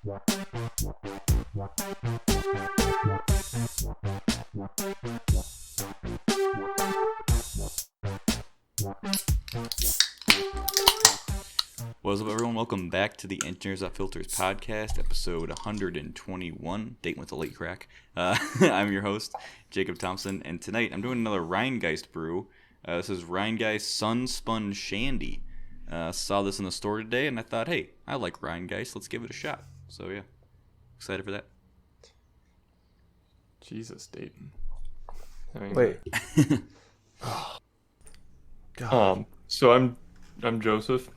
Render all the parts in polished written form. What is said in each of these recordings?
What's up, everyone? Welcome back to the Engineers That Filters podcast, episode 121, dating with a late crack. I'm your host, Jacob Thompson, and tonight I'm doing another Rheingeist brew. This is Rheingeist Sun-Spun Shandy. Saw this in the store today, and I thought, hey, I like Rheingeist. Let's give it a shot. So, yeah, excited for that. Jesus, Dayton. Wait. Oh, God. So I'm Joseph,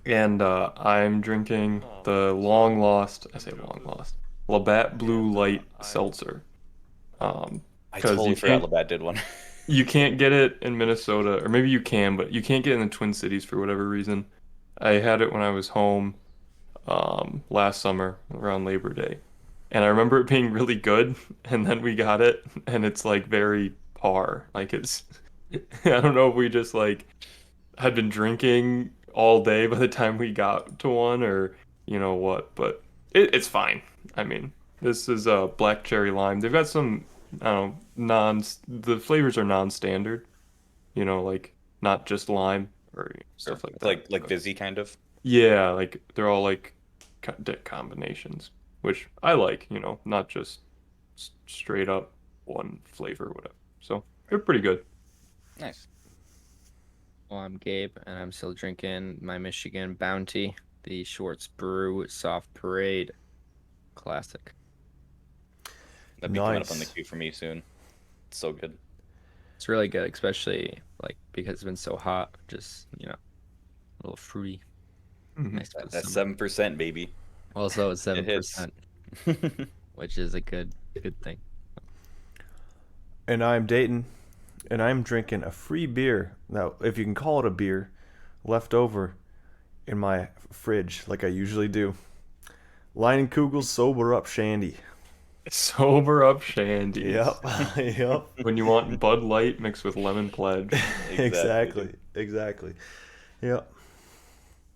and I'm drinking the long lost Labatt Blue Light Seltzer. I totally forgot Labatt did one. You can't get it in Minnesota, or maybe you can, but you can't get it in the Twin Cities for whatever reason. I had it when I was home last summer around Labor Day, and I remember it being really good, and then we got it, and it's like very par. Like it's, I don't know if we just like had been drinking all day by the time we got to one, or you know what, but it's fine. I mean, this is a black cherry lime. They've got some, I don't know, the flavors are non-standard, you know, like not just lime or stuff like that. Like fizzy kind of? Yeah, like they're all like combinations, which I like, you know, not just straight up one flavor or whatever. So they're pretty good. Nice. Well, I'm Gabe, and I'm still drinking my Michigan Bounty, the Schwartz Brew Soft Parade Classic. That'll be coming up on the queue for me soon. It's so good. It's really good, especially like because it's been so hot. Just, you know, a little fruity. Mm-hmm. Nice. That's 7%, baby. Also, it's 7%, It which is a good thing. And I'm Dayton, and I'm drinking a free beer. Now, if you can call it a beer, left over in my fridge like I usually do. Leinenkugel's Sober Up Shandy. Sober up shandy. Yep. Yep. When you want Bud Light mixed with Lemon Pledge. Exactly. Yep.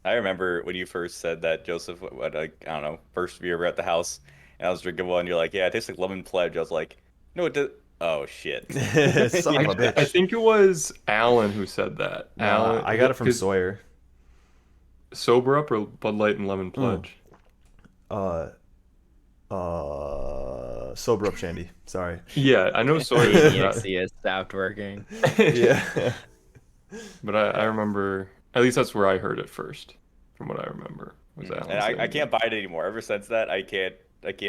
I remember when you first said that, Joseph, like, I don't know, first beer at the house, and I was drinking one, you're like, yeah, it tastes like Lemon Pledge. I was like, no, it does. Oh, shit. Son of a bitch. I think it was Alan who said that. Alan, I got it from Sawyer. Sober Up or Bud Light and Lemon Pledge? Sober Up Shandy. Sorry. Yeah, I know Sawyer. AMEST has stopped working. Yeah. But I remember, at least that's where I heard it first, from what I remember. Was Alan And saying I can't that. buy it anymore. Ever since that, I can't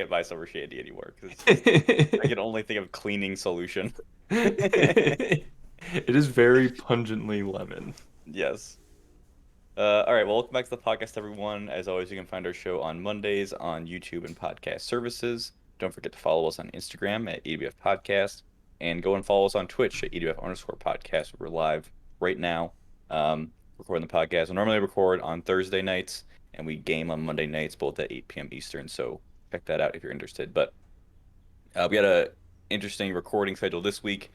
buy Sober Shandy anymore, because I can only think of cleaning solution. It is very pungently lemon. Yes. All right, well, welcome back to the podcast, everyone. As always, you can find our show on Mondays on YouTube and podcast services. Don't forget to follow us on Instagram at ewfpodcast, and go and follow us on Twitch at ewf_podcast. We're live right now, recording the podcast. We normally record on Thursday nights, and we game on Monday nights, both at 8 p.m. Eastern, so check that out if you're interested. But we had an interesting recording schedule this week.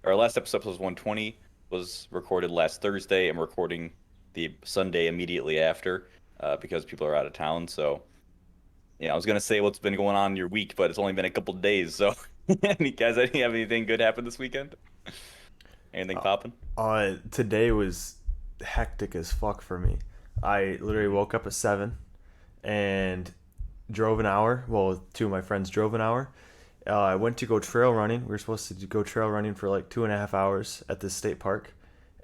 Our last episode was 120, was recorded last Thursday, and we're recording the Sunday immediately after because people are out of town. So, yeah, I was going to say what's been going on in your week, but it's only been a couple of days. So, you guys have anything good happen this weekend? Anything popping? Today was hectic as fuck for me. I literally woke up at 7 and drove an hour. Well, two of my friends drove an hour. I went to go trail running. We were supposed to go trail running for like 2.5 hours at this state park.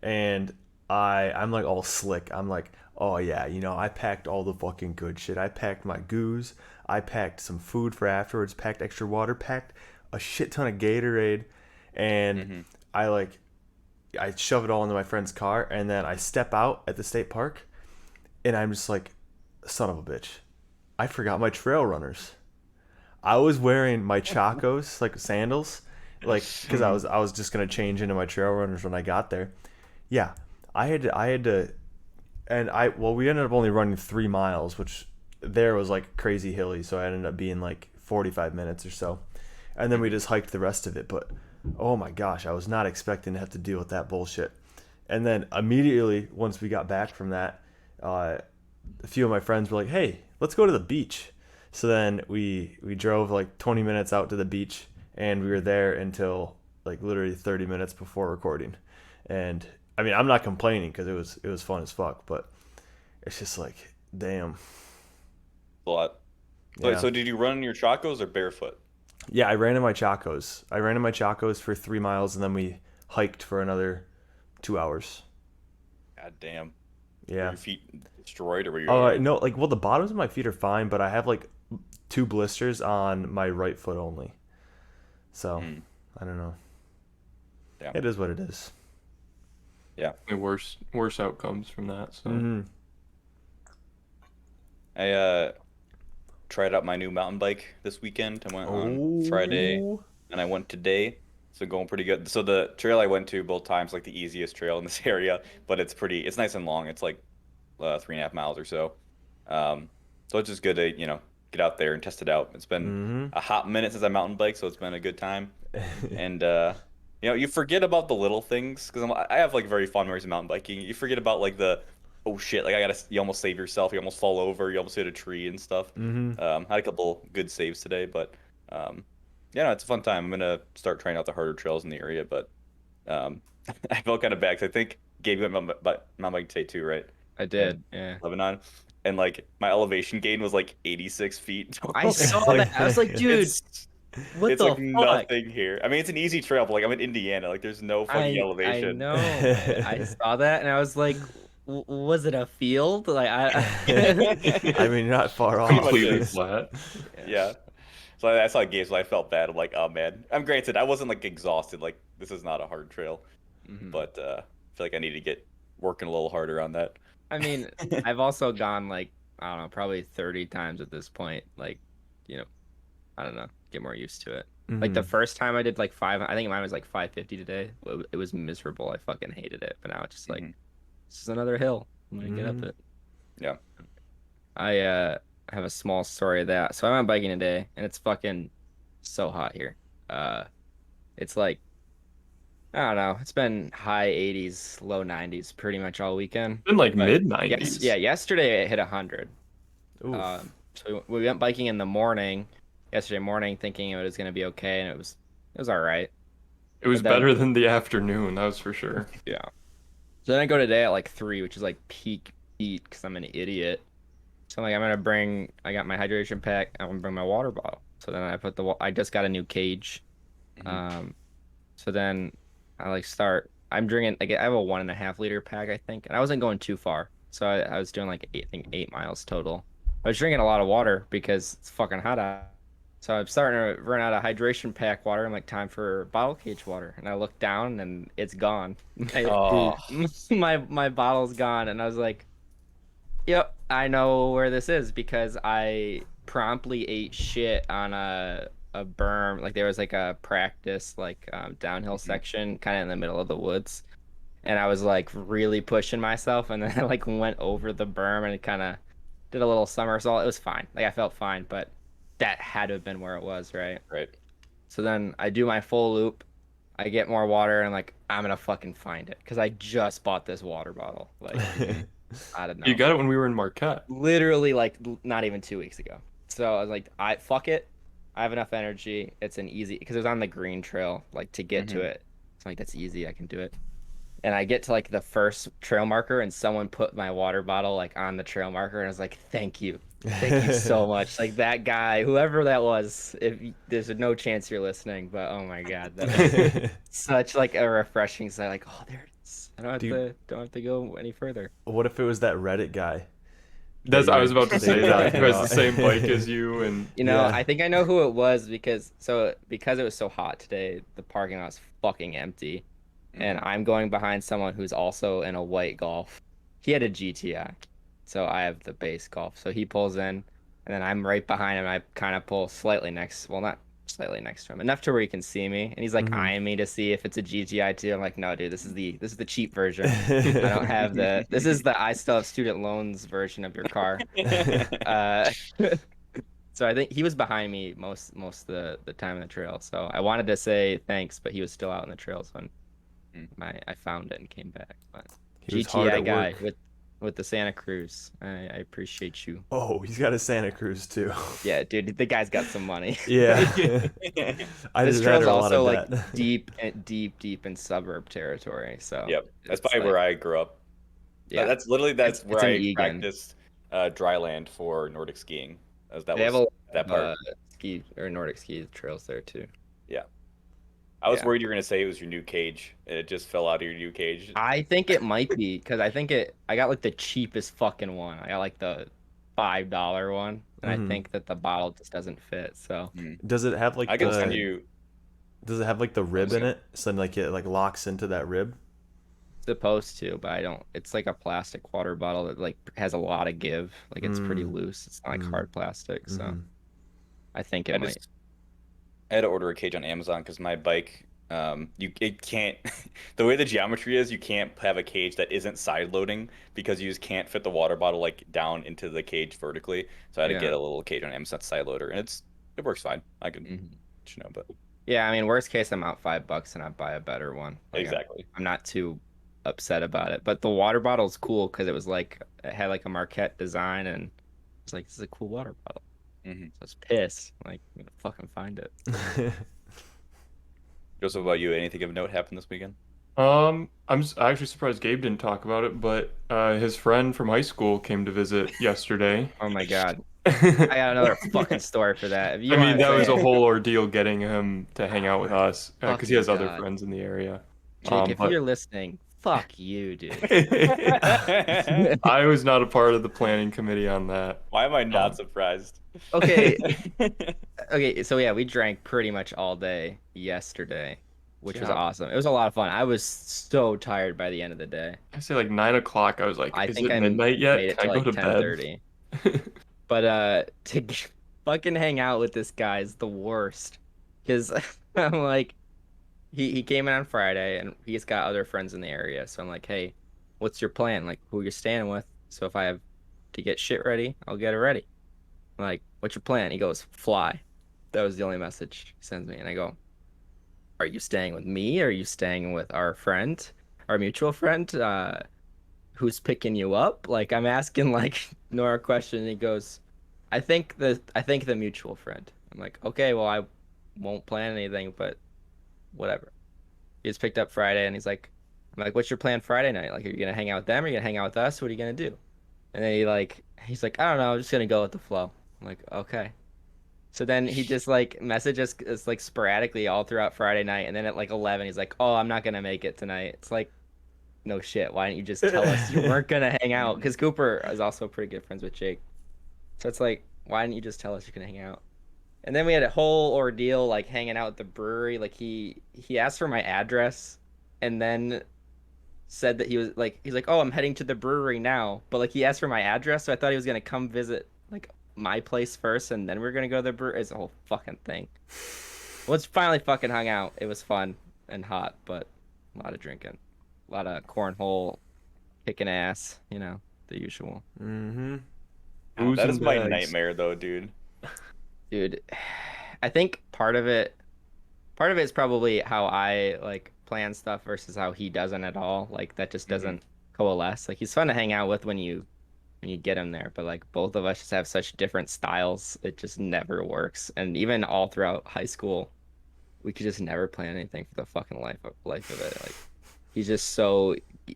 And I'm like all slick. I'm like, oh yeah, you know, I packed all the fucking good shit. I packed my goose. I packed some food for afterwards, packed extra water, packed a shit ton of Gatorade. And I shove it all into my friend's car, and then I step out at the state park, and I'm just like, son of a bitch, I forgot my trail runners. I was wearing my Chacos, like sandals, like, because I was just gonna change into my trail runners when I got there. Yeah, I had to, and we ended up only running 3 miles, which there was like crazy hilly, so I ended up being like 45 minutes or so, and then we just hiked the rest of it. But oh my gosh, I was not expecting to have to deal with that bullshit. And then immediately once we got back from that, a few of my friends were like, hey, let's go to the beach. So then we drove like 20 minutes out to the beach, and we were there until like literally 30 minutes before recording. And I mean, I'm not complaining because it was fun as fuck, but it's just like, damn. A lot. So, Yeah. so did you run in your Chacos or barefoot? Yeah, I ran in my Chacos. I ran in my Chacos for 3 miles, and then we hiked for another 2 hours. God damn. Were Yeah. your feet destroyed or were you No, like, well, the bottoms of my feet are fine, but I have like 2 blisters on my right foot only. So Hmm. I don't know. Yeah. It is what it is. Yeah. Worse outcomes from that. So Mm-hmm. I tried out my new mountain bike this weekend. I went on Friday Oh. and I went today. So going pretty good. So the trail I went to both times, like the easiest trail in this area, but it's nice and long. It's like 3.5 miles or so. Um, so it's just good to, get out there and test it out. It's been Mm-hmm. a hot minute since I mountain bike, so it's been a good time. And you forget about the little things because I have like very fond memories of mountain biking. You forget about like the oh shit, like you almost save yourself, you almost fall over, you almost hit a tree and stuff. Mm-hmm. Had a couple good saves today, but um, yeah, no, it's a fun time. I'm gonna start trying out the harder trails in the area, but I felt kind of bad 'cause I think Gabe went mountain bike today too, right? I And did. Yeah. Lebanon, and like my elevation gain was like 86 feet I total. saw that. I was like, dude, It's what it's the like fuck? nothing here. I mean, it's an easy trail, but like I'm in Indiana, like there's no fucking I elevation. know. I saw that and I was like, was it a field? Like I mean, you're not far Pretty off. much completely is. flat. Yeah. Yeah. So I saw Gabe, so I felt bad. I'm like, oh man. I'm granted, I wasn't like exhausted. Like this is not a hard trail, Mhm. but I feel like I need to get working a little harder on that. I mean, I've also gone like, I don't know, probably 30 times at this point. Like, you know, I don't know, get more used to it. Like the Mhm. first time I did like I think mine was like 550 today. It was miserable. I fucking hated it. But now it's just like, Mhm. this is another hill. I'm gonna get up Mhm. it. Yeah. I have a small story of that. So I went biking today and it's fucking so hot here. Uh it's like I don't know. It's been high 80s, low 90s pretty much all weekend. Been like But mid yes, 90s. yeah, yesterday it hit 100. Oof. So we went biking in the morning, yesterday morning, thinking it was gonna be okay, and it was all right. It was But then better than the afternoon, that was for sure. yeah. So then I go today at like 3, which is like peak heat because I'm an idiot. So I'm like, I got my hydration pack. I'm gonna bring my water bottle. So then I just got a new cage. Mhm. Um, so then I like I'm drinking, like, I have a 1.5 liter pack, I think. And I wasn't going too far. So I was doing like I think 8 miles total. I was drinking a lot of water because it's fucking hot out. So I'm starting to run out of hydration pack water. I'm like, time for bottle cage water. And I look down and it's gone. Oh, My bottle's gone. And I was like, yep, I know where this is because I promptly ate shit on a berm. Like there was like a practice downhill mhm. section kind of in the middle of the woods. And I was like really pushing myself and then I like went over the berm and it kind of did a little somersault. It was fine. Like I felt fine, but that had to have been where it was, right? Right. So then I do my full loop. I get more water and I'm like, I'm gonna fucking find it because I just bought this water bottle. Like, Mhm. I don't You know. got it when we were in Marquette. Literally like not even 2 weeks ago. So I was like, I fuck it. I have enough energy. It's an easy because it was on the green trail, like to get to Mhm. it. So like that's easy. I can do it. And I get to like the first trail marker and someone put my water bottle like on the trail marker and I was like, thank you. Thank you so much. Like that guy, whoever that was, there's no chance you're listening, but oh my God, that was such like a refreshing sight. Like, oh, there it is. I Dude, don't have to go any further. what if it was that Reddit guy I was about to that you say were that. talking Who has the about? same bike as you and Yeah. I think I know who it was because it was so hot today, the parking lot's fucking empty. And Mhm. I'm going behind someone who's also in a white Golf. He had a GTI, so I have the base Golf. So he pulls in, and then I'm right behind him. I kind of pull slightly next, well, not slightly next to him, enough to where he can see me. And he's like Mhm. eyeing me to see if it's a GTI too. I'm like, no, dude, this is the cheap version. I don't have this is the I still have student loans version of your car. Uh, so I think he was behind me most of the time in the trail. So I wanted to say thanks, but he was still out in the trail. So Mhm. I found it and came back. But He was hard GTI at guy work. with with the Santa Cruz. I appreciate you. Oh, he's got a Santa Cruz too. Yeah, dude, the guy's got some money. Yeah. I This just had trail's a lot also of like debt. deep in suburb territory. So Yep, that's it's probably like, where I grew up. yeah, That's literally it's where it's in I Egan. practiced dry land for Nordic skiing. That They have a was lot that of part. ski or Nordic ski trails there too. Yeah, I was Yeah. worried you were gonna say it was your new cage. It just fell out of your new cage. I think it might be because I got like the cheapest fucking one. I got like the $5 one, and I Hmm. think that the bottle just doesn't fit. So Mm. Does it have I like can send the you. does it have like the I rib was in gonna. it? So like it like locks into that rib? supposed to, but I don't. It's like a plastic water bottle that like has a lot of give. Like it's pretty Mm. loose. It's not like Mm. hard plastic, so Hmm. I think I it might. just I had to order a cage on Amazon because my bike, you it can't. The way the geometry is, you can't have a cage that isn't side loading because you just can't fit the water bottle like down into the cage vertically. So I had to get Yeah. a little cage on Amazon side loader, and it works fine. I can, Mhm. but Yeah, I mean, worst case, I'm out $5 and I buy a better one. Like exactly. I'm not too upset about it. But the water bottle's cool because it had like a Marquette design and it's like this is a cool water bottle. Hmm. So I was pissed. Like I'm gonna fucking find it. Joseph, about you? Anything of note happened this weekend? I'm actually surprised Gabe didn't talk about it, but his friend from high school came to visit yesterday. Oh my God. I I got another fucking story for that. If you mean, want to that was say a it. whole ordeal getting him to hang out Oh with my us because he fucking has other God. friends in the area. Jake, if But you're listening, fuck you, dude. I was not a part of the planning committee on that. Why am I not Um, surprised? Okay, okay, so yeah, we drank pretty much all day yesterday, which was yeah, awesome. It was a lot of fun. I was so tired by the end of the day. I say like 9 o'clock. I was like, I "Is think it I midnight made yet? it Can to I go like to bed?" 10:30. But fucking hang out with this guy is the worst. Because I'm like, he came in on Friday and he's got other friends in the area. So I'm like, hey, what's your plan? Like, who you're staying with? So if I have to get shit ready, I'll get it ready. I'm like, what's your plan? He goes, fly. That was the only message he sends me. And I go, are you staying with me? Or are you staying with our friend, our mutual friend? Who's picking you up? Like I'm asking like Nora a question and he goes, I think the mutual friend. I'm like, okay, well I won't plan anything, but whatever. He just picked up Friday and I'm like, what's your plan Friday night? Like, are you gonna hang out with them? Are you gonna hang out with us? What are you gonna do? And then he's like, I don't know, I'm just gonna go with the flow. I'm like, okay. So then he just like messages us like sporadically all throughout Friday night, and then at like 11, he's like, "Oh, I'm not gonna make it tonight." It's like, no shit. Why didn't you just tell us you weren't gonna hang out? Because Cooper is also pretty good friends with Jake, so it's like, why didn't you just tell us you're gonna hang out? And then we had a whole ordeal like hanging out at the brewery. Like he asked for my address, and then said that he's like, oh, I'm heading to the brewery now, but like he asked for my address, so I thought he was gonna come visit like my place first, and then we are gonna go to the brewery. It's a whole fucking thing. Well, it's finally fucking hung out. It was fun and hot, but a lot of drinking, a lot of cornhole, kicking ass, the usual. Mm-hmm. God, Booze that is and my bags. nightmare, though, dude. Dude, I think part of it is probably how I like plan stuff versus how he doesn't at all. Like that just Hmm. doesn't coalesce. Like he's fun to hang out with when you get him there, but like both of us just have such different styles. It just never works. And even all throughout high school, we could just never plan anything for the fucking life of it. Like he's just so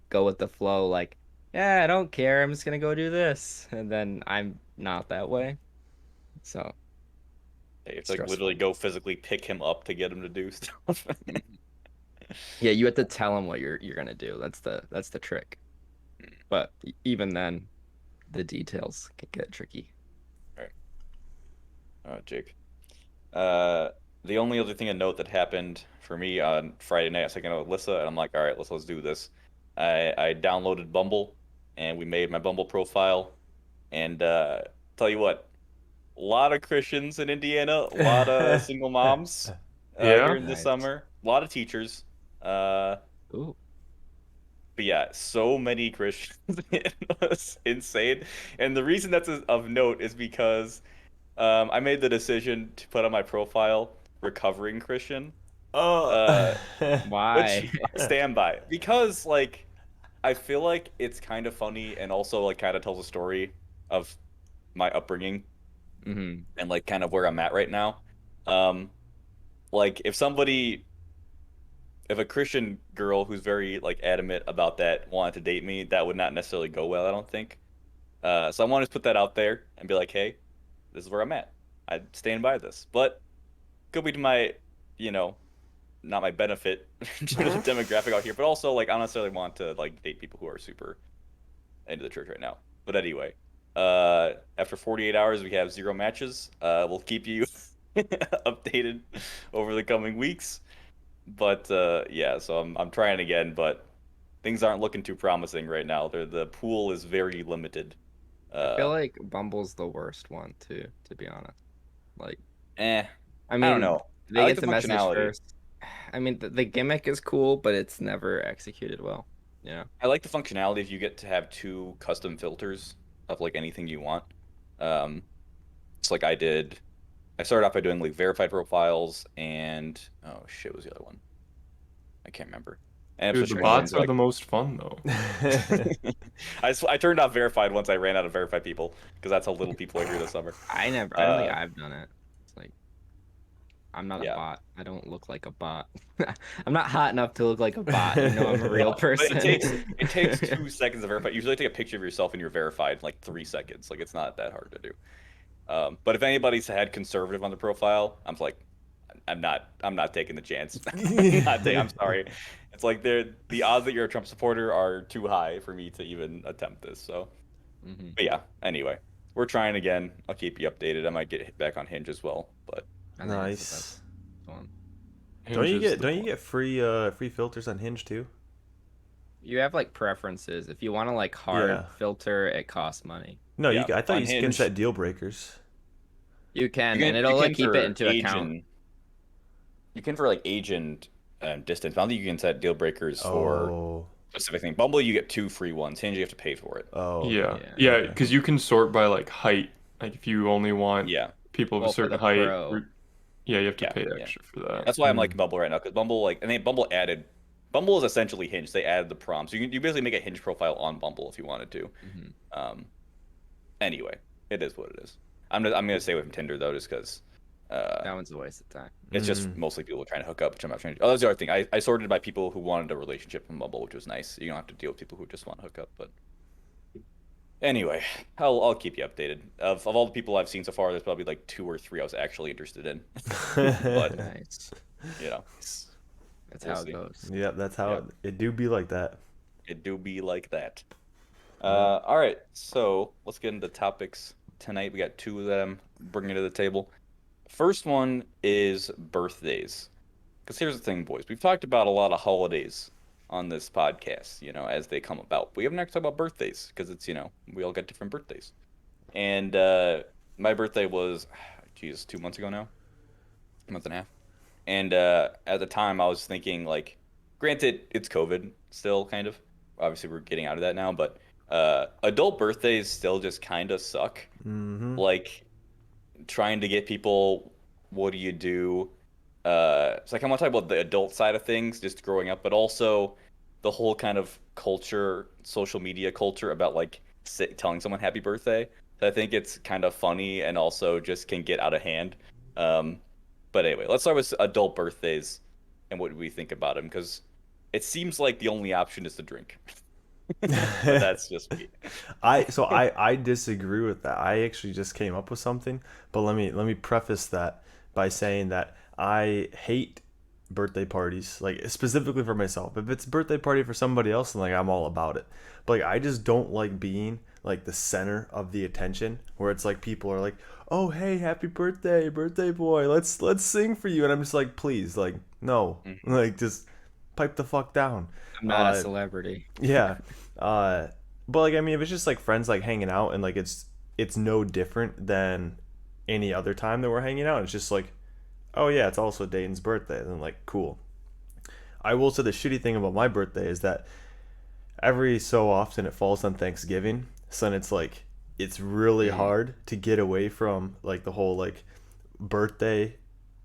go with the flow. Like, yeah, I don't care. I'm just gonna go do this, and then I'm not that way. So You have to like stressful. literally go physically pick him up to get him to do stuff. Yeah, you have to tell him what you're gonna do. That's the trick. But even then, the details can get tricky. All right. Jake. Uh, the only other thing to note that happened for me on Friday night, I was hanging out with Alyssa, and I'm like, all right, let's do this. I downloaded Bumble, and we made my Bumble profile. And tell you what, a lot of Christians in Indiana, a lot of single moms Yeah. here in the Nice. summer, a lot of teachers. Uh, Ooh. but yeah, so many Christians. It was insane. And the reason that's of note is because I made the decision to put on my profile recovering Christian, Oh. uh, which Why? I stand by because like I feel like it's kind of funny and also like kind of tells a story of my upbringing Hmm. and like kind of where I'm at right now. Um, like if a Christian girl who's very like adamant about that wanted to date me, that would not necessarily go well, I don't think. So I want to put that out there and be like, hey, this is where I'm at. I stand by this, but could be to my, you know, not my benefit to the demographic out here, but also like I don't necessarily want to like date people who are super into the church right now. But anyway, after 48 hours, we have 0 matches. We'll keep you updated over the coming weeks. But yeah, so I'm trying again, but things aren't looking too promising right now. The pool is very limited. I feel Uh, like Bumble's the worst one too, to be honest. Like, eh, I I don't mean, know. I they like get the the message functionality. first. I mean, the gimmick is cool, but it's never executed well. Yeah. I like the functionality if you get to have 2 custom filters of like anything you want. Um, it's like I did. I started off by doing like verified profiles and oh shit, what was the other one? I can't remember. And Dude, I'm the switching them bots into are like the most fun though. I turned off verified once I ran out of verified people because that's how little people are here this summer. I don't think Uh, I've done it. It's like I'm not a yeah, bot. I don't look like a bot. I'm not hot enough to look like a bot. You know, I'm a real but it person. takes 2 seconds to verify. Usually, take a picture of yourself and you're verified in like 3 seconds. Like it's not that hard to do. But if anybody's had conservative on the profile, I'm not taking the chance. I'm sorry. It's like the odds that you're a Trump supporter are too high for me to even attempt this. So, Hmm. but yeah. Anyway, we're trying again. I'll keep you updated. I might get back on Hinge as well. But I think it's the best Nice. one. Don't Hinge you is get the don't you one. get free filters on Hinge too? You have like preferences. If you want to like hard Yeah. filter, it costs money. No, yeah, I thought on you can Hinge, set deal breakers. You you can, and can you it'll like can keep it for into age account. and you can for like age and distance. I don't think you can set deal breakers for Oh. specific thing. Bumble, you get 2 free ones. Hinge, you have to pay for it. Oh, okay. Yeah. Yeah. Yeah, Okay. because you can sort by like height. Like if you only want Yeah, people of a Well, for certain the height, pro. yeah, you have to yeah, pay yeah. extra for that. That's why I'm Hmm. liking Bumble right now because Bumble like and then Bumble is essentially Hinge. They added the prompts. You basically make a Hinge profile on Bumble if you wanted to. Hmm. Um, anyway, it is what it is. I'm gonna stay away from Tinder though, just because That one's a waste of time. it's just Hmm. mostly people trying to hook up, which I'm not trying to do. Oh, that's the other thing. I sorted by people who wanted a relationship from Bumble, which was nice. You don't have to deal with people who just want to hook up. But anyway, I'll keep you updated. Of all the people I've seen so far, there's probably like 2 or 3 I was actually interested in. But Nice. you know, That's we'll how it see. goes. Yep, that's how Yep. it do be like that. It do be like that. Yep. All right, so let's get into topics tonight. We got 2 of them bringing to the table. First one is birthdays. Because here's the thing, boys. We've talked about a lot of holidays on this podcast, as they come about. We haven't actually talked about birthdays because we all got different birthdays. And my birthday was, geez, 2 months ago now, a month and a half. And at the time, I was thinking, like, granted, it's COVID still, kind of. Obviously, we're getting out of that now, but adult birthdays still just kind of suck. Mm-hmm. Like, trying to get people, what do you do? So like I want to talk about the adult side of things, just growing up, but also the whole kind of culture, social media culture about like telling someone happy birthday. So I think it's kind of funny and also just can get out of hand. Um, but anyway, let's start with adult birthdays and what we think about them because it seems like the only option is to drink. But that's just me. I disagree with that. I actually just came up with something, but let me preface that by saying that I hate birthday parties, like specifically for myself. If it's a birthday party for somebody else, then like I'm all about it. But like I just don't like being like the center of the attention where it's like people are like, "Oh, hey, happy birthday, birthday boy. Let's sing for you." And I'm just like, "Please, like no. Mhm. Like just pipe the fuck down." I'm not a Uh celebrity. yeah. Uh, but like I mean, if it's just like friends like hanging out and like it's no different than any other time that we're hanging out. It's just like, oh yeah, it's also Dayton's birthday. And like, cool. I will say the shitty thing about my birthday is that every so often it falls on Thanksgiving. So then it's like it's really Mm. hard to get away from like the whole like birthday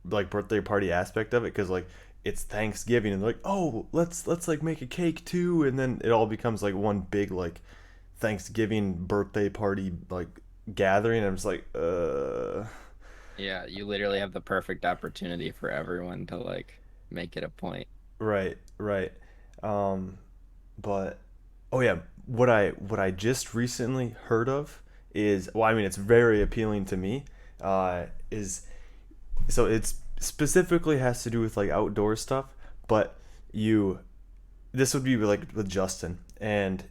birthday party aspect of it because like it's Thanksgiving and they're like, oh, let's like make a cake too, and then it all becomes like one big like Thanksgiving birthday party like gathering. I'm just like, Yeah, you literally have the perfect opportunity for everyone to like make it a point. right, right. Um, but oh yeah, what I just recently heard of is, well, I mean, it's very appealing to me. Is so it's specifically has to do with like outdoor stuff, but you this would be like with Justin, and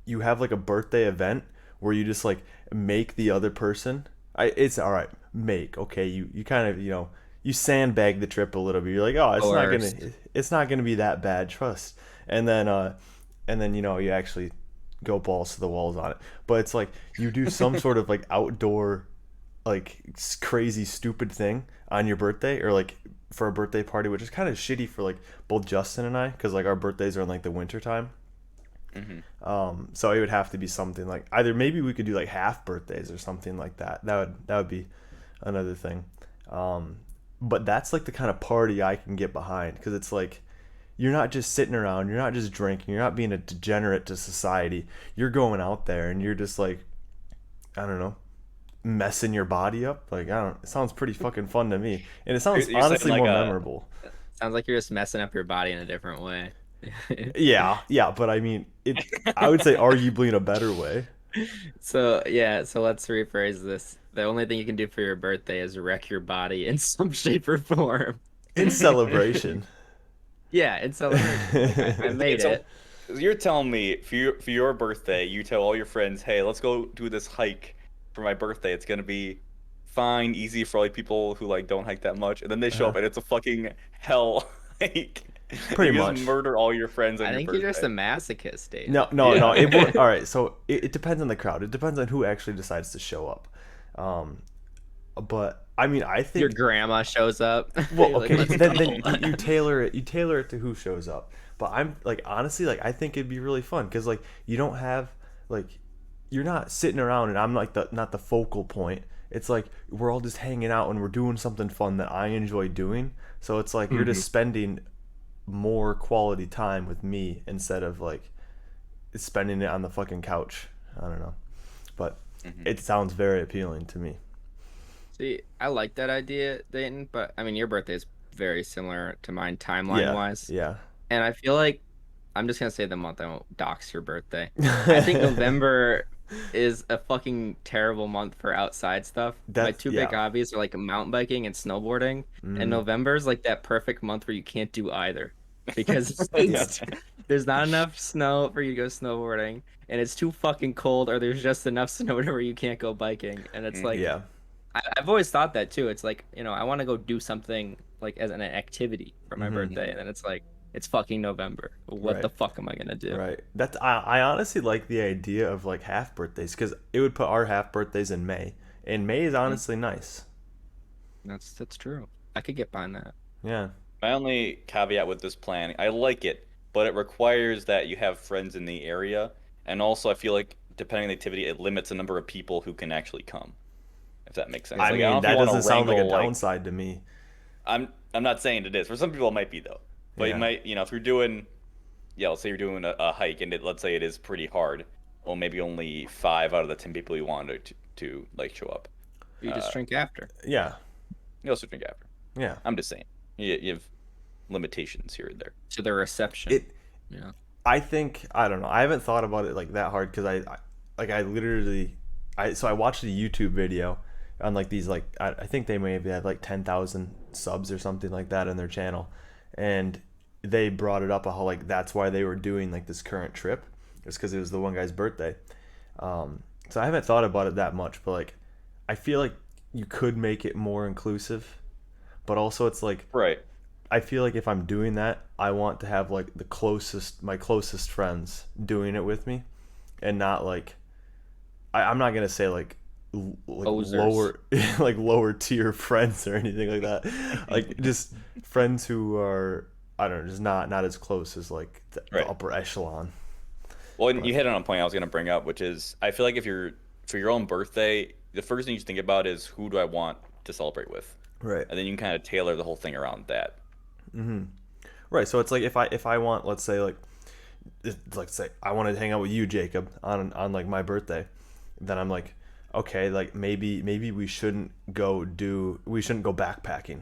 you have like a birthday event where you just like make the other person. It's all right. Make okay. You kind of you sandbag the trip a little bit. You're like, oh, Coerced. it's not gonna be that bad. Trust. And then you actually go balls to the walls on it. But it's like you do some sort of like outdoor like crazy stupid thing on your birthday, or like for a birthday party, which is kind of shitty for like both Justin and I, because like our birthdays are in like the winter time. So it would have to be something like, either maybe we could do like half birthdays or something like that. That would be another thing. But that's like the kind of party I can get behind, because it's like you're not just sitting around, you're not just drinking, you're not being a degenerate to society. You're going out there and you're just like, I don't know, messing your body up. Like, I don't. It sounds pretty fucking fun to me, and it sounds You're saying honestly like more a memorable. Sounds like you're just messing up your body in a different way. Yeah, yeah, but I mean, I would say arguably in a better way. So yeah, so let's rephrase this. The only thing you can do for your birthday is wreck your body in some shape or form. In celebration. Yeah, in celebration. Like I made So it. you're telling me for your birthday, you tell all your friends, "Hey, let's go do this hike for my birthday. It's gonna be fine, easy for like people who like don't hike that much." And then they show Uh-huh. up and it's a fucking hell hike. Pretty You just much. murder all your friends on I your think you're just birthday. a masochist, No, Dayton. no, no. It Yeah. would. All right. So it depends on the crowd. It depends on who actually decides to show up. Um, but I mean, I Your think. grandma shows up. Well, You're like, okay. "Let's Then go." you tailor it. You tailor it to who shows up. But I'm like, honestly, like, I think it'd be really fun, because like you don't have like you're not sitting around and I'm like the not the focal point. It's like we're all just hanging out and we're doing something fun that I enjoy doing. So it's like you're Hmm. just spending more quality time with me instead of like spending it on the fucking couch. I don't know, but Mhm. it sounds very appealing to me. See, I like that idea, Dayton, but I mean, your birthday is very similar to mine timeline Yeah, wise. yeah. And I feel like I'm just gonna say the month. I won't dox your birthday. I think November is a fucking terrible month for outside stuff. My That's two big yeah. hobbies are like mountain biking and snowboarding, and Mm, November is like that perfect month where you can't do either because Yeah. there's not enough snow for you to go snowboarding, and it's too fucking cold, or there's just enough snow to where you can't go biking. And it's like yeah. I've always thought that too. It's like, I want to go do something like as an activity for my Hmm. birthday, and then it's like it's fucking November. What Right. the fuck am I gonna do? Right. That's I honestly like the idea of like half birthdays, because it would put our half birthdays in May, and May is Mm, honestly nice. that's true. I could get behind that. Yeah. My only caveat with this plan, I like it, but it requires that you have friends in the area, and also I feel like depending on the activity, it limits the number of people who can actually come, if that makes sense. Yeah. I Like I don't mean, know if you that want doesn't to sound like a wrangle like downside to me. I'm not saying it is. For some people it might be though. But you Yeah. might, if you're doing, yeah, let's say you're doing a hike and let's say it is pretty hard. Well, maybe only 5 out of the 10 people you want to like show up. You just Uh, drink after. Yeah. you also drink after. Yeah. I'm just saying. You have limitations here and there. To the reception. It Yeah. I think, I don't know. I haven't thought about it like that hard, because I literally I watched a YouTube video on like these like I think they may have had like 10,000 subs or something like that on their channel, and they brought it up how like that's why they were doing like this current trip, just because it was the one guy's birthday. So I haven't thought about it that much, but like I feel like you could make it more inclusive, but also it's like Right. I feel like if I'm doing that, I want to have like my closest friends doing it with me, and not like I'm not gonna say like like Posers. lower like lower tier friends or anything like that. Like just friends who are, I don't know, just not as close as like the Right. upper echelon. Well, and But you hit on a point I was going to bring up, which is I feel like if you're for your own birthday, the first thing you should think about is who do I want to celebrate with, right. and then you can kind of tailor the whole thing around that. Mm-hmm. Right. So it's like if I want, let's say say I want to hang out with you, Jacob, on like my birthday, then I'm like, okay, like maybe we shouldn't go backpacking,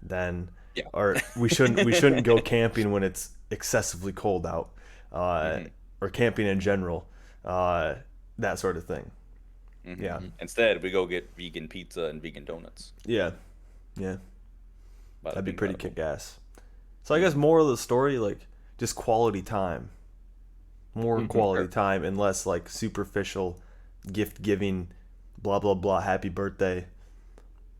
then, Yeah. or we shouldn't go camping when it's excessively cold out, uh, Hmm. or camping in general, uh, that sort of thing. Hmm. Yeah. Instead, we go get vegan pizza and vegan donuts. Yeah. Yeah. Bada That'd be bing, pretty bada boom. kick ass. So I guess Hmm. moral of the story, like, just quality time. More Hmm. quality Sure. time and less like superficial gift giving, blah blah blah, happy birthday.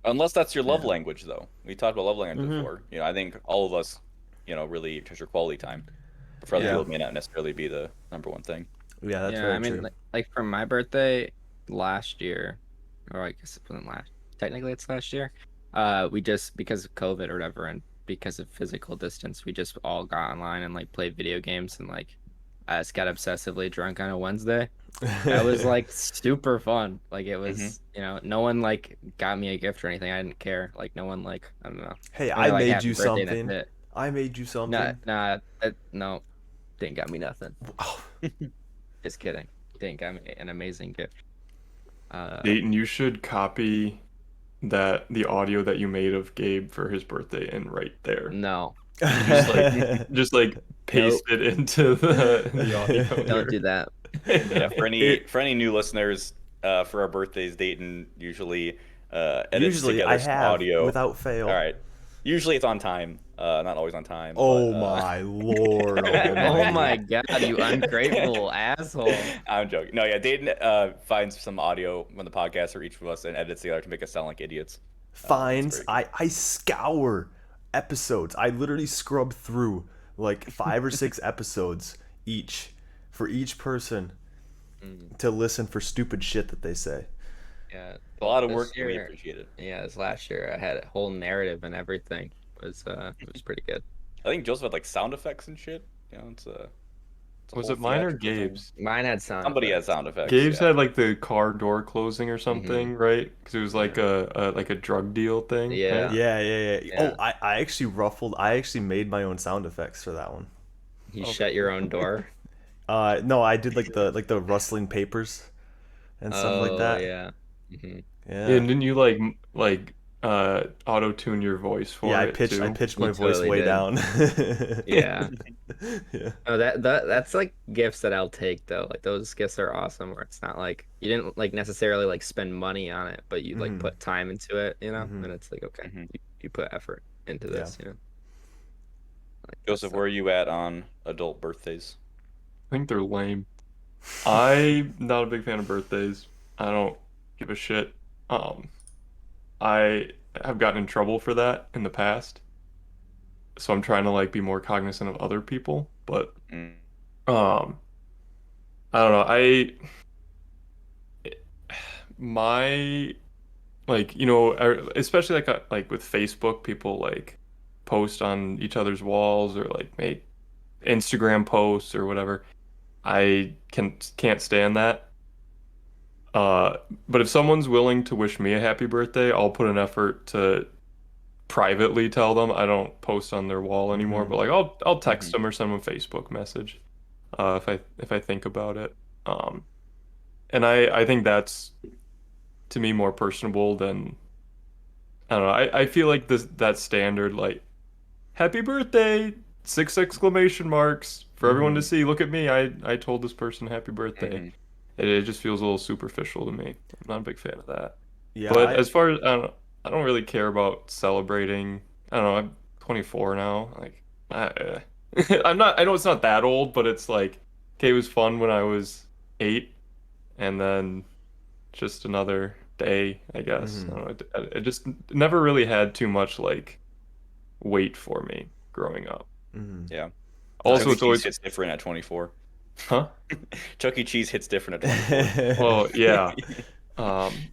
Unless that's your love Yeah. language, though. We talked about love language Hmm. before. I think all of us, really treasure quality time. But for other Yeah. people, it may not necessarily be the number one thing. Yeah, that's Yeah, I very mean, true. like for my birthday last year, or I guess it wasn't last. Technically, it's last year. We just because of COVID or whatever, and because of physical distance, we just all got online and like played video games and like I just got obsessively drunk on a Wednesday. That was like super fun. Like it Hmm. was, no one like got me a gift or anything. I didn't care. Like no one like I don't know. Hey, And I they're like made happy you birthday and that's something. it. I made you Nah, something. nah, no, didn't got me nothing. Oh, Just kidding. Didn't got me an amazing gift. Uh, Dayton, you should copy the audio that you made of Gabe for his birthday and right there. no, And just like paste nope, it into the audio don't there. do that. Yeah, No. for any it for any new listeners, for our birthdays, Dayton usually edits usually together I some have audio. without All fail. right. Usually it's on time. Not always on time, but Oh my lord! Oh Oh my my lord! God, you ungrateful asshole. I'm joking. No, yeah, Dayton finds some audio from the podcast for each of us and edits together to make us sound like idiots. It's Finds very good. I scour episodes. I literally scrub through like 5 or 6 episodes each for each person Mm, to listen for stupid shit that they say. yeah, A lot of this work, and we year, appreciate it. yeah, this last year I had a whole narrative and everything. It was pretty good. I think Joseph had like sound effects and shit. It's a Was whole it mine or theatrical thing. Gabe's? Mine had sound Somebody has effects. sound effects. Gabe's Yeah. had like the car door closing or Hmm. something, right? Because it was like Yeah, a drug deal thing, right? yeah, Yeah, yeah, yeah. Oh, yeah. I actually ruffled. I actually made my own sound effects for that one. You Oh, shut your own door. No, I did like the rustling papers and stuff like Oh that. yeah. Hmm. yeah, Yeah. and didn't you auto tune your voice Yeah, for it I too? pitched You my voice totally way did. down. Yeah. Yeah. Oh, that's like gifts that I'll take though. Like those gifts are awesome where it's not like you didn't like necessarily like spend money on it, but you like Hmm. put time into it, Hmm. And it's like okay, Hmm. you put effort into Yeah. this. Like that Joseph, stuff. where are you at on adult birthdays? I think they're lame. I'm not a big fan of birthdays. I don't give a shit. Um, I have gotten in trouble for that in the past, so I'm trying to like be more cognizant of other people. But Mm. um, I don't know. My like especially like with Facebook, people like post on each other's walls or like make Instagram posts or whatever. I can't stand that. Uh, but if someone's willing to wish me a happy birthday, I'll put an effort to privately tell them. I don't post on their wall anymore, Hmm. but like I'll text Hmm. them or send them a Facebook message if I think about it. Um, and I think that's to me more personable than I don't know. I feel like this that standard like happy birthday, six exclamation marks for everyone to Hmm. see. Look at me. I told this person happy birthday. Hmm. It just feels a little superficial to me. I'm not a big fan of that. Yeah, But as far as I don't really care about celebrating. I don't know. I'm 24 now. Like I'm not. I know it's not that old, but it's like okay, it was fun when I was 8, and then just another day, I guess. I hmm don't know. It just never really had too much like weight for me growing up. hmm Yeah. Also, Chuck E. it's Cheese always, hits different at 24. huh? Chuck E. Cheese hits different at 24. Well, yeah. Um,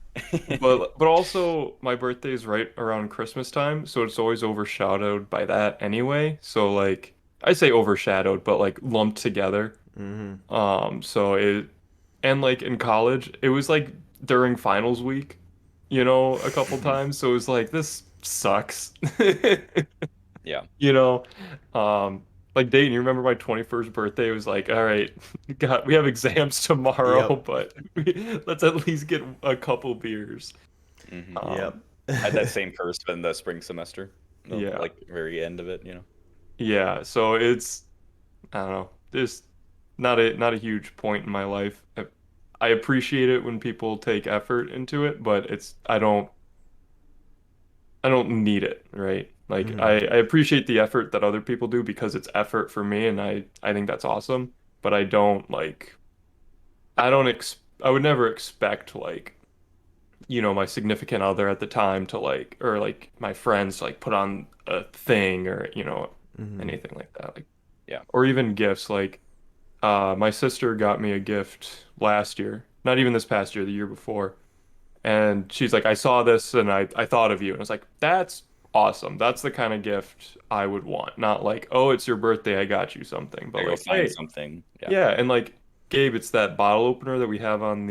but also my birthday is right around Christmas time, so it's always overshadowed by that anyway. So like I say overshadowed, but like lumped together. hmm So it and like in college, it was like during finals week, a couple times. So it was like this sucks. Yeah. You know, um, like Dayton, you remember my 21st birthday was like, all right, God, we have exams tomorrow, Yep. but let's at least get a couple beers. Hmm. Yep. Um, I had that same curse in the spring semester, the yeah, like very end of it, you know. yeah. So it's, I don't know, just not a huge point in my life. I appreciate it when people take effort into it, but I don't need it, right? Like Hmm. I appreciate the effort that other people do because it's effort for me and I think that's awesome. But I would never expect like, my significant other at the time to like or like my friends to like put on a thing or, Hmm. anything like that. Like Yeah. or even gifts. Like my sister got me a gift last year. Not even this past year, the year before. And she's like, I saw this and I thought of you. And I was like, that's awesome. That's the kind of gift I would want. Not like, oh, it's your birthday, I got you something. But I go like, find hey, something. Yeah. yeah. And like, Gabe, it's that bottle opener that we have on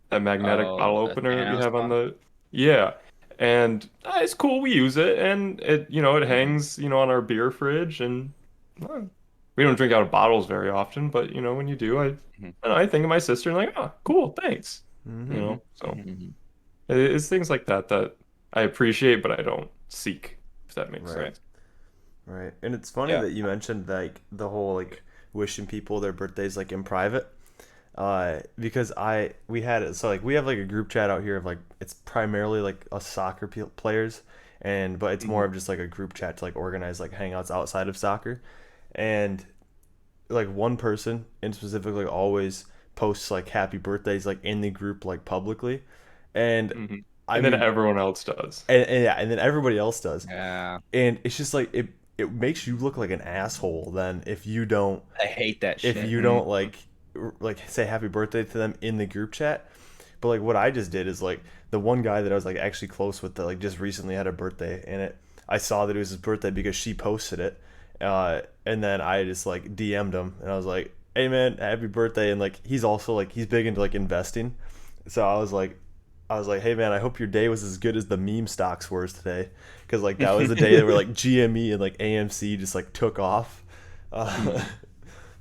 that magnetic Oh, bottle the opener that we Thanos have on one. the, yeah. And it's cool. We use it and it Hmm. hangs, on our beer fridge. And well, we don't drink out of bottles very often. But, when you do, Hmm. I think of my sister and like, oh, cool, thanks. Hmm. So. Hmm. Hmm. It's things like that I appreciate, but I don't seek, if that makes Right. Right. sense. Right. And it's funny Yeah. that you mentioned like the whole like wishing people their birthdays like in private. Because we had it so like we have like a group chat out here of like it's primarily like us players, and but it's more Hmm. of just like a group chat to like organize like hangouts outside of soccer, and like one person in specifically always posts like happy birthdays like in the group like publicly, and Hmm. I And then mean, everyone else does. and yeah, and then everybody else does, Yeah, and it's just like it makes you look like an asshole then I hate that if shit. you Hmm. don't like say happy birthday to them in the group chat. But like what I just did is like the one guy that I was like actually close with that like just recently had a birthday, and I saw that it was his birthday because she posted it, and then I just like DM'd him and I was like, hey man, happy birthday. And like he's also like he's big into like investing, so I was like, hey man, I hope your day was as good as the meme stocks were today, because like that was the day that where like GME and like AMC just like took off. uh, Hmm.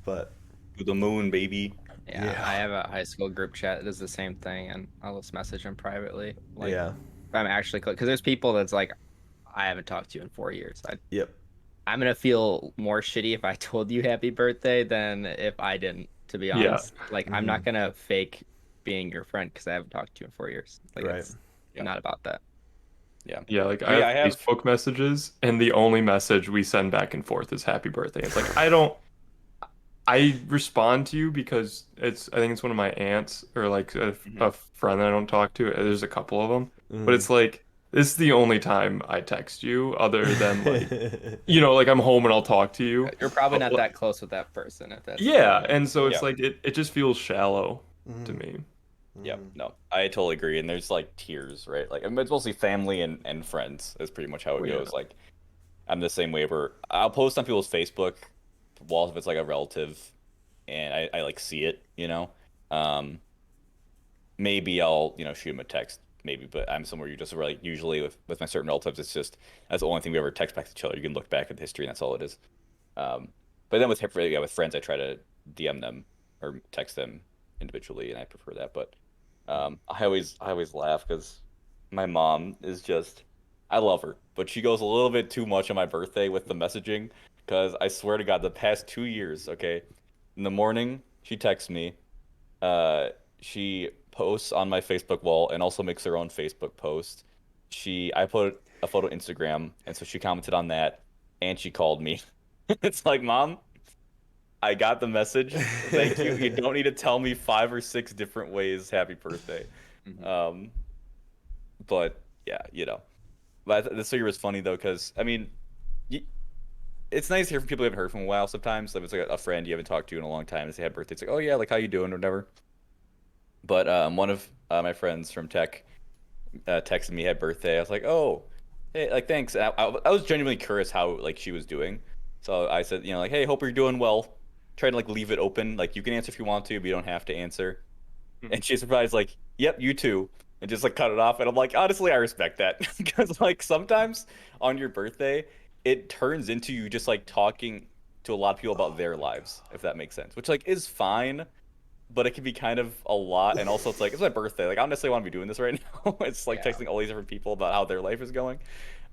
but To the moon, baby. Yeah, I yeah, have a high school group chat that does the same thing, and I'll just message them privately. Like, yeah, if I'm actually because there's people that's like, I haven't talked to you in 4 years. yep, I'm gonna feel more shitty if I told you happy birthday than if I didn't, to be Yeah. honest. Like, I'm hmm, not gonna fake being your friend because I haven't talked to you in 4 years. Like, right, it's Yeah. not about that. Yeah. Yeah, like I I mean, have I have. Facebook messages and the only message we send back and forth is happy birthday. It's like I respond to you because I think it's one of my aunts or like Mhm. a friend that I don't talk to. There's a couple of them, but hmm. it's like this is the only time I text you other than like like I'm home and I'll talk to you. You're probably But not that close with that person if that's the yeah, only. and so it's Yeah. like it just feels shallow to Hmm. me. Yeah. Hmm. No, I totally agree. And there's like tiers, right? Like, I mean, it's mostly family and friends is pretty much how it Well, yeah. goes. Like, I'm the same way where I'll post on people's Facebook walls if it's like a relative and I like see it, you know. Um, maybe I'll, shoot them a text, maybe, but I'm somewhere you just like usually with my certain relatives, it's just that's the only thing we ever text back to each other. You can look back at the history and that's all it is. Um, but then with friends, I try to DM them or text them individually, and I prefer that. But I always laugh because my mom is just I love her, but she goes a little bit too much on my birthday with the messaging. Because I swear to God, the past 2 years, okay, in the morning she texts me, uh, she posts on my Facebook wall and also makes her own Facebook post. I put a photo on Instagram, and so she commented on that, and she called me. It's like, Mom, I got the message. Thank you. You don't need to tell me 5 or 6 different ways happy birthday. Mhm. Um, but yeah, But this year was funny though, because I mean, y it's nice to hear from people you haven't heard from in a while. Sometimes, if it's like a friend you haven't talked to in a long time, and they had birthday, it's like, oh yeah, like how you doing, or whatever. But one of my friends from tech texted me had birthday. I was like, oh, hey, like thanks. And I was genuinely curious how like she was doing. So I said, like, hey, hope you're doing well. Try to like leave it open. Like you can answer if you want to, but you don't have to answer. Mhm. And she's surprised, like, yep, you too. And just like cut it off. And I'm like, honestly, I respect that. Because like sometimes on your birthday, it turns into you just like talking to a lot of people about their lives, if that makes sense, which like is fine, but it can be kind of a lot. And also, it's like, it's my birthday. Like, I don't necessarily want to be doing this right now. It's like Yeah. texting all these different people about how their life is going.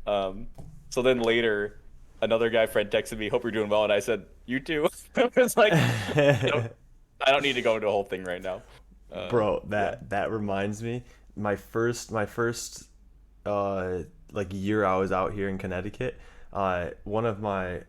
Um, so then later, another guy friend texted me, "Hope you're doing well," and I said, "You too." It's like, I don't need to go into a whole thing right now. Bro, Yeah. that reminds me. My first like year I was out here in Connecticut. One of my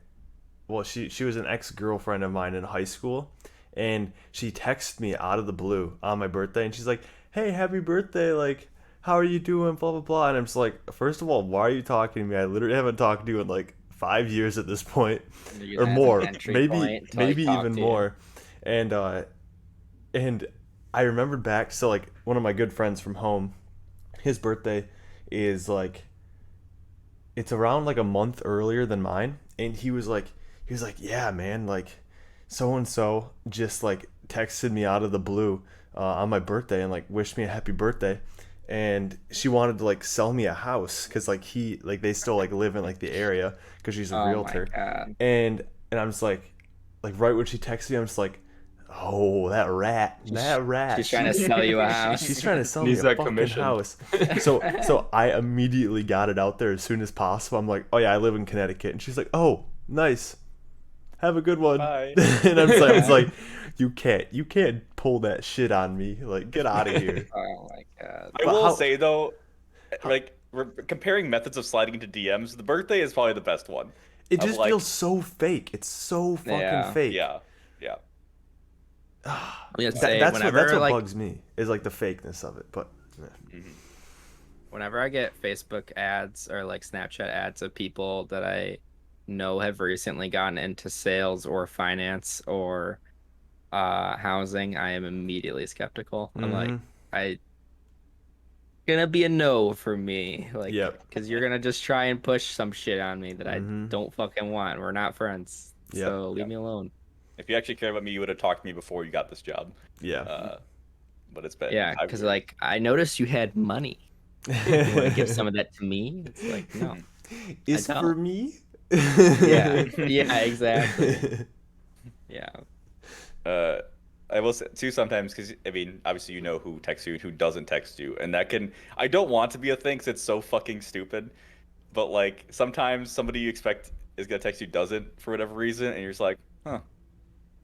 well, she was an ex-girlfriend of mine in high school, and she texted me out of the blue on my birthday, and she's like, "Hey, happy birthday! Like, how are you doing? Blah blah blah." And I'm just like, first of all, why are you talking to me? I literally haven't talked to you in like 5 years at this point, You're or gonna have an more, entry maybe point to like maybe talk even to you. more. And I remembered back. So like one of my good friends from home, his birthday is like it's around like a month earlier than mine, and he was like, yeah, man, like so and so just like texted me out of the blue on my birthday and like wished me a happy birthday, and she wanted to like sell me a house because like they still like live in like the area because she's a Oh my realtor, God. and I'm just like right when she texted me, I'm just like, oh, that rat, She's trying to sell you a she's house. trying to sell me Needs a that fucking commission. house. So I immediately got it out there as soon as possible. I'm like, oh yeah, I live in Connecticut, and she's like, oh, nice, have a good one. Bye. And I was like, you can't pull that shit on me. Like, get out of here. Oh my God. I But will how? say though, how like we're comparing methods of sliding into DMs, the birthday is probably the best one. it Of just feels like, so fake. It's so fucking Yeah. fake. yeah, yeah. I'm gonna That, say that's what that's whenever what like bugs me is like the fakeness of it. But yeah. Mhm. whenever I get Facebook ads or like Snapchat ads of people that I know have recently gotten into sales or finance or housing, I am immediately skeptical. I'm like, Mm-hmm. I gonna be a no for me, like, Yep. because you're gonna just try and push some shit on me that I Mm-hmm. don't fucking want. We're not friends, Yep. so leave me alone. If you actually cared about me, you would have talked to me before you got this job. Yeah. Uh, but it's been Yeah, 5 because years. like I noticed you had money. You want to give some of that to me? It's like, no, I Is for don't. me? Yeah, yeah, exactly. Yeah. Uh, I will say too sometimes because I mean, obviously you know who texts you and who doesn't text you, and that can. I don't want to be a thing because it's so fucking stupid. But like sometimes somebody you expect is gonna text you doesn't for whatever reason, and you're just like, huh,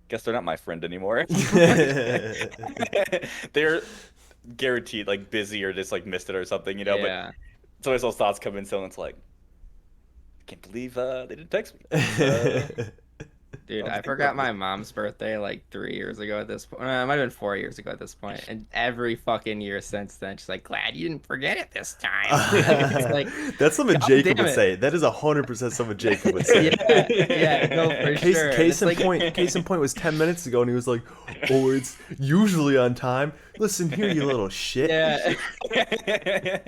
guess they're not my friend anymore. They're guaranteed like busy or just like missed it or something, you know. But Yeah. sometimes those thoughts come in, so it's like, I can't believe they didn't text me. That Dude, was I thinking forgot about my it. mom's birthday like 3 years ago at this point. It might have been 4 years ago at this point. And every fucking year since then, she's like, glad you didn't forget it this time. It's like, That's something God Jacob damn would it. say. That is 100% something Jacob would say. Yeah, no, for Case sure. And case it's in like, point. Case in point was 10 minutes ago, and he was like, "Oh, it's usually on time." Listen here, you little shit. yeah.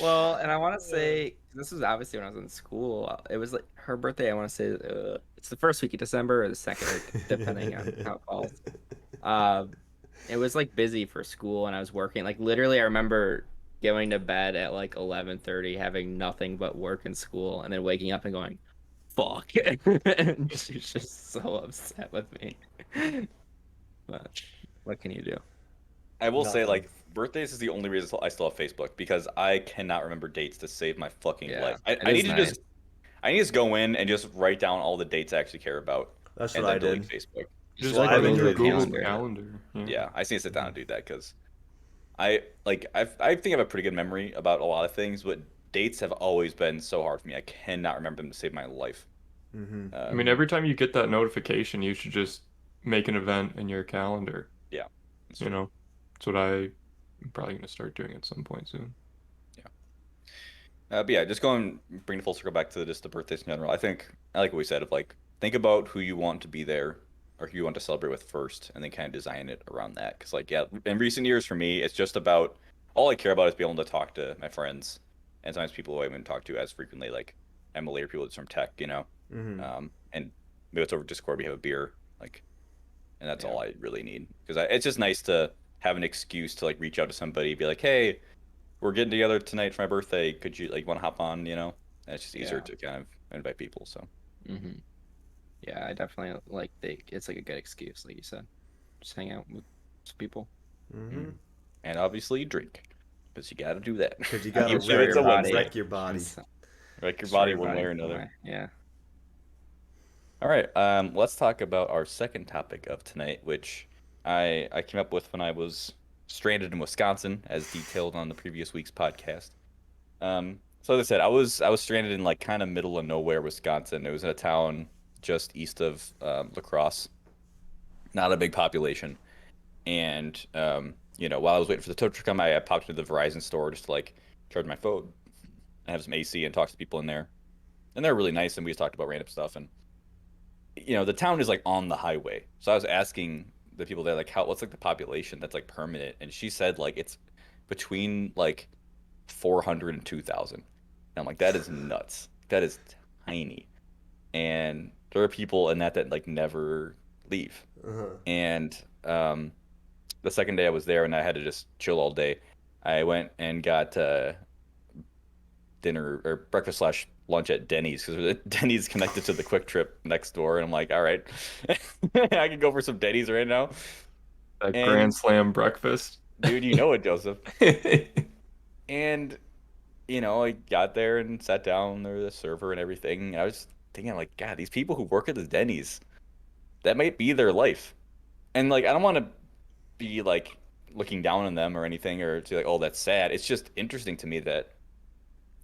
Well, and I want to say this was obviously when I was in school. It was like her birthday. I want to say it's the first week of December or the second week, depending on how it falls. Um, it was like busy for school, and I was working. Like literally, I remember going to bed at like 11:30, having nothing but work and school, and then waking up and going, "Fuck!" And she's just so upset with me. But what can you do? I will say, Nothing. like, birthdays is the only reason I still have Facebook because I cannot remember dates to save my fucking Yeah, life. it I need is to nice. just, I need to just go in and just write down all the dates I actually care about, That's what and I then delete did. Facebook. You Just should Well, like I've put been it go in to your a doing Google calendar. Calendar. Yeah. Yeah, I just need to sit down and do that because I think I have a pretty good memory about a lot of things, but dates have always been so hard for me. I cannot remember them to save my life. Mm-hmm. I mean, every time you get that notification, you should just make an event in your calendar. Yeah, that's You true. know, that's what I'm probably gonna start doing at some point soon. Yeah. But yeah, just going bring the full circle back to just the birthdays in general. I think I like what we said of like think about who you want to be there or who you want to celebrate with first, and then kind of design it around that. Because like yeah, in recent years for me, it's just about all I care about is being able to talk to my friends and sometimes people who I haven't talked to as frequently, like Emily or people that's from tech, you know. Mm-hmm. And maybe it's over Discord, we have a beer, like, and that's Yeah. all I really need. Because it's just nice to have an excuse to like reach out to somebody, be like, hey, we're getting together tonight for my birthday. Could you like want to hop on? You know? And it's just easier Yeah. to kind of invite people. So Hmm. Yeah, I definitely like it's like a good excuse, like you said. Just hang out with some people. Mm-hmm. and obviously drink because you got to do that. Because you gotta Even if Destroy it's your a body. Wednesday, wreck your body. Just wreck your destroy body your one way body or some another. way. Yeah. All right, let's talk about our second topic of tonight, which I came up with when I was stranded in Wisconsin, as detailed on the previous week's podcast. So as I said, I was stranded in like kind of middle of nowhere, Wisconsin. It was in a town just east of La Crosse, not a big population. And while I was waiting for the tow truck to come, I popped into the Verizon store just to like charge my phone. I have some AC and talk to people in there, and they're really nice. And we just talked about random stuff. And the town is like on the highway, so I was asking the people there like what's like the population that's like permanent, and she said like it's between like 400 and 2,000. And I'm like, that is nuts. That is tiny. And there are people in that like never leave. Uh-huh. And the second day I was there and I had to just chill all day, I went and got dinner or breakfast slash lunch at Denny's because Denny's connected to the Quick Trip next door, and I'm like, all right, I can go for some Denny's right now. That Grand And Slam breakfast. dude, you know it, Joseph. And I got there and sat down there, the server and everything. And I was thinking, like, God, these people who work at the Denny's, that might be their life. And like, I don't want to be like looking down on them or anything, or to like, oh, that's sad. It's just interesting to me that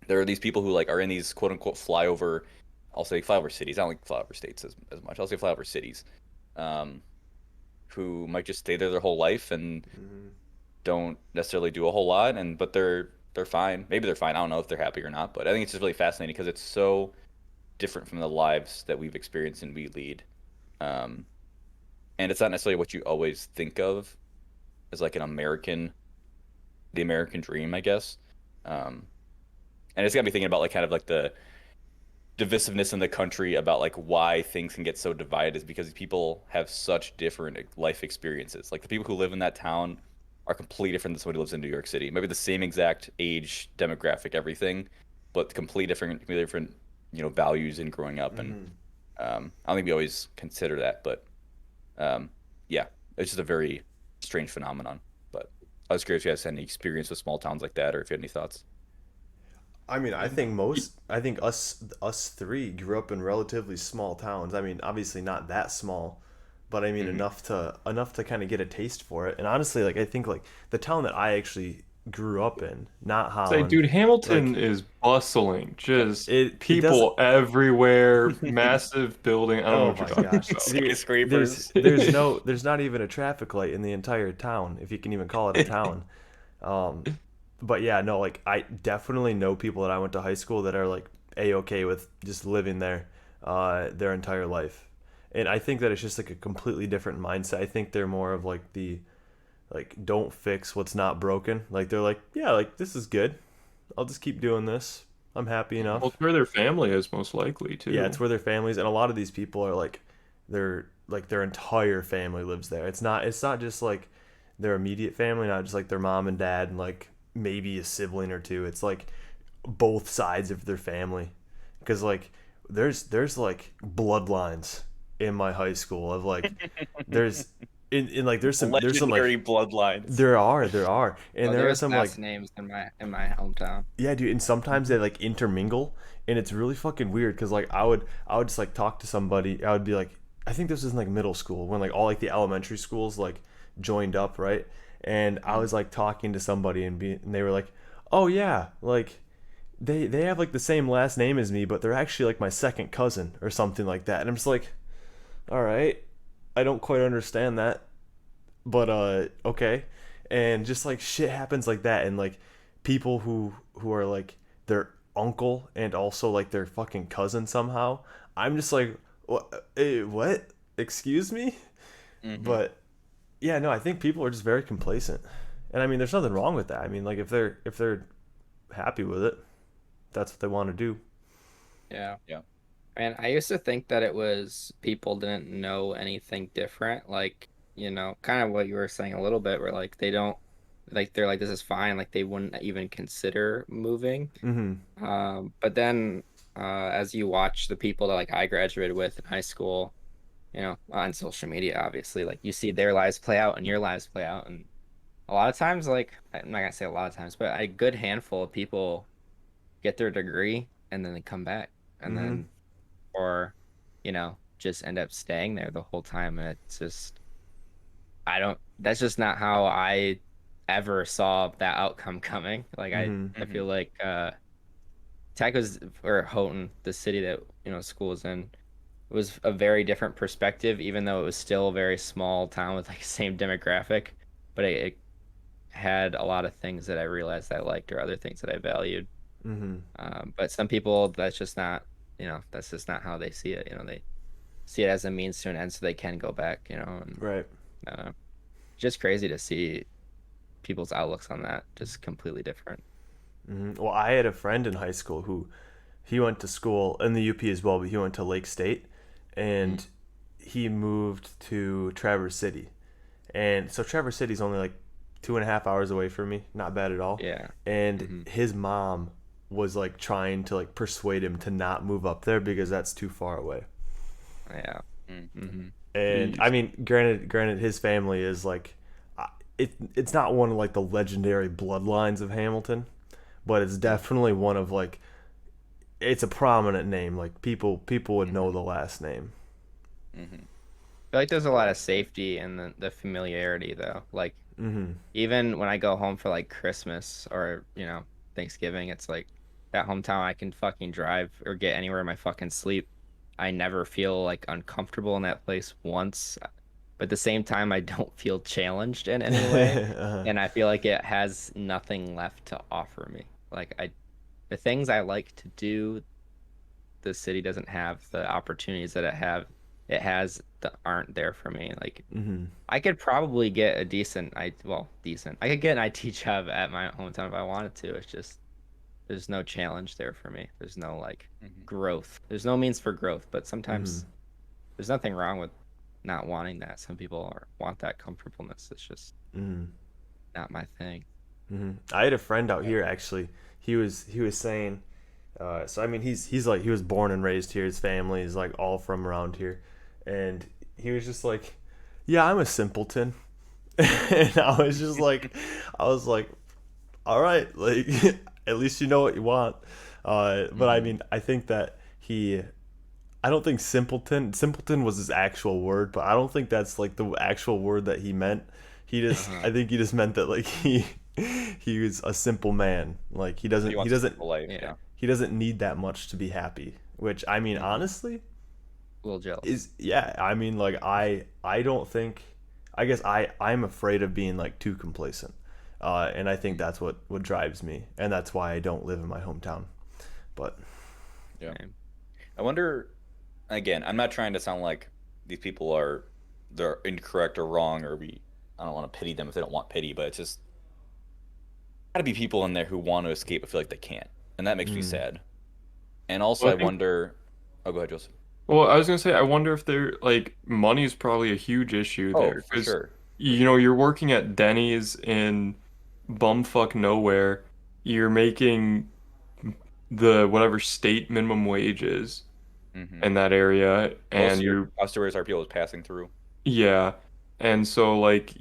there are these people who like are in these quote unquote flyover, I'll say flyover cities. I don't like flyover states as much. I'll say flyover cities, um, who might just stay there their whole life and Mm-hmm. don't necessarily do a whole lot, and but they're fine. Maybe they're fine. I don't know if they're happy or not, but I think it's just really fascinating because it's so different from the lives that we've experienced and we lead. Um, and it's not necessarily what you always think of as like the American dream, I guess. Um, and it's got me thinking about like kind of like the divisiveness in the country about like why things can get so divided is because people have such different life experiences. Like the people who live in that town are completely different than somebody who lives in New York City. Maybe the same exact age, demographic, everything, but completely different, values in growing up. And Mm-hmm. I don't think we always consider that, but um, yeah, it's just a very strange phenomenon. But I was curious if you guys had any experience with small towns like that, or if you had any thoughts. I mean, I think us three grew up in relatively small towns. I mean, obviously not that small, but I mean Hmm. enough to kind of get a taste for it. And honestly, like I think like the town that I actually grew up in, not Say, Holland, dude, Hamilton like is bustling. Just it doesn't. people everywhere, massive building. I don't know Oh what you're my talking gosh, about. dude, Skyscrapers. there's not even a traffic light in the entire town, if you can even call it a town. Um, but yeah, no, like I definitely know people that I went to high school that are like a-okay with just living there their entire life. And I think that it's just like a completely different mindset. I think they're more of like the like don't fix what's not broken. Like they're like, yeah, like this is good. I'll just keep doing this. I'm happy Well, enough. it's where their family is most likely Yeah, it's too. where their families and a lot of these people are like their entire family lives there. It's not just like their immediate family, not just like their mom and dad and like maybe a sibling or two. It's like both sides of their family. Cuz like there's like bloodlines in my high school of like there's in like there's some like Legendary bloodlines. there are and Oh, there are there's some like last names in my hometown. yeah, dude, and sometimes they like intermingle, and it's really fucking weird because like I would just like talk to somebody. I would be like, I think this was in like middle school when like all like the elementary schools like joined up, right? And I was like talking to somebody and they were like, oh yeah, like they have like the same last name as me, but they're actually like my second cousin or something like that. And I'm just like, all right, I don't quite understand that, but okay. And just like shit happens like that, and like people who are like their uncle and also like their fucking cousin somehow. I'm just like what, excuse me? Hmm. But yeah, no, I think people are just very complacent, and I mean there's nothing wrong with that. I mean like if they're happy with it, that's what they want to do. Yeah. Yeah. And I used to think that it was people didn't know anything different, like, kind of what you were saying a little bit, where like they don't like they're like this is fine, like they wouldn't even consider moving. Mm-hmm. But then as you watch the people that like I graduated with in high school, you know, on social media, obviously, like you see their lives play out and your lives play out, and a lot of times, like I'm not gonna say a lot of times, but a good handful of people get their degree and then they come back, and Mm-hmm. then or you know just end up staying there the whole time, and it's just I don't. That's just not how I ever saw that outcome coming. Like Mm-hmm. I Hmm. feel like Tech was or Houghton, the city that school was in, was a very different perspective, even though it was still a very small town with like the same demographic. But it had a lot of things that I realized I liked or other things that I valued. Mm-hmm. But some people, that's just not, that's just not how they see it. They see it as a means to an end so they can go back, and Right. I don't know. Just crazy to see people's outlooks on that just completely different. Mm-hmm. Well, I had a friend in high school who he went to school in the UP as well, but he went to Lake State, Mm. and he moved to Traverse City. And so Traverse City's only like 2.5 hours away from me, not bad at all. Yeah. And Hmm. his mom was like trying to like persuade him to not move up there because that's too far away. Yeah. Mm. Hmm. And I Jeez. mean, granted, his family is like, it's not one of like the legendary bloodlines of Hamilton, but it's definitely one of like, it's a prominent name. Like people would know Hmm. the last name. Hmm. I feel like there's a lot of safety in the familiarity though. Like Mm-hmm. even when I go home for like Christmas or, Thanksgiving, it's like that hometown I can fucking drive or get anywhere in my fucking sleep. I never feel like uncomfortable in that place once. But at the same time, I don't feel challenged in any way. Uh-huh. And I feel like it has nothing left to offer me. The things I like to do, the city doesn't have the opportunities that it has that aren't there for me. Like Mm-hmm. I could probably get a decent. I could get an IT job at my hometown if I wanted to. It's just there's no challenge there for me. There's no like Hmm. growth. There's no means for growth, but Mm-hmm. sometimes there's nothing wrong with not wanting that. Some people want that comfortableness. It's just Mm-hmm. not my thing. Mm-hmm. I had a friend out Yeah. here actually. He was saying, so I mean he's like he was born and raised here. His family is like all from around here, and he was just like, yeah, I'm a simpleton, and I was like, all right, like at least you know what you want. But I Hmm. mean I think that I don't think simpleton was his actual word, but I don't think that's like the actual word that he meant. Uh-huh. I think he just meant that like he was a simple man. Like He wants a simple life. Yeah, Yeah. he doesn't need that much to be happy. Which I mean, Hmm. honestly, a little jealous. is yeah. I mean, like I don't think. I guess I'm afraid of being like too complacent, and I think that's what drives me, and that's why I don't live in my hometown. But Yeah. Same. I wonder. Again, I'm not trying to sound like these people are they're incorrect or wrong, or I don't want to pity them if they don't want pity, but it's just got to be people in there who want to escape but feel like they can't, and that makes me mm, sad. And also, Well, I I think. wonder. Oh, go ahead, Joseph. Well, I was gonna say, I wonder if they're like money is probably a huge issue Oh, there for because sure, for you know sure. you're working at Denny's in bumfuck nowhere. You're making the whatever state minimum wage is Hmm. in that area, Most and of your you're customers are people passing through. yeah, and so like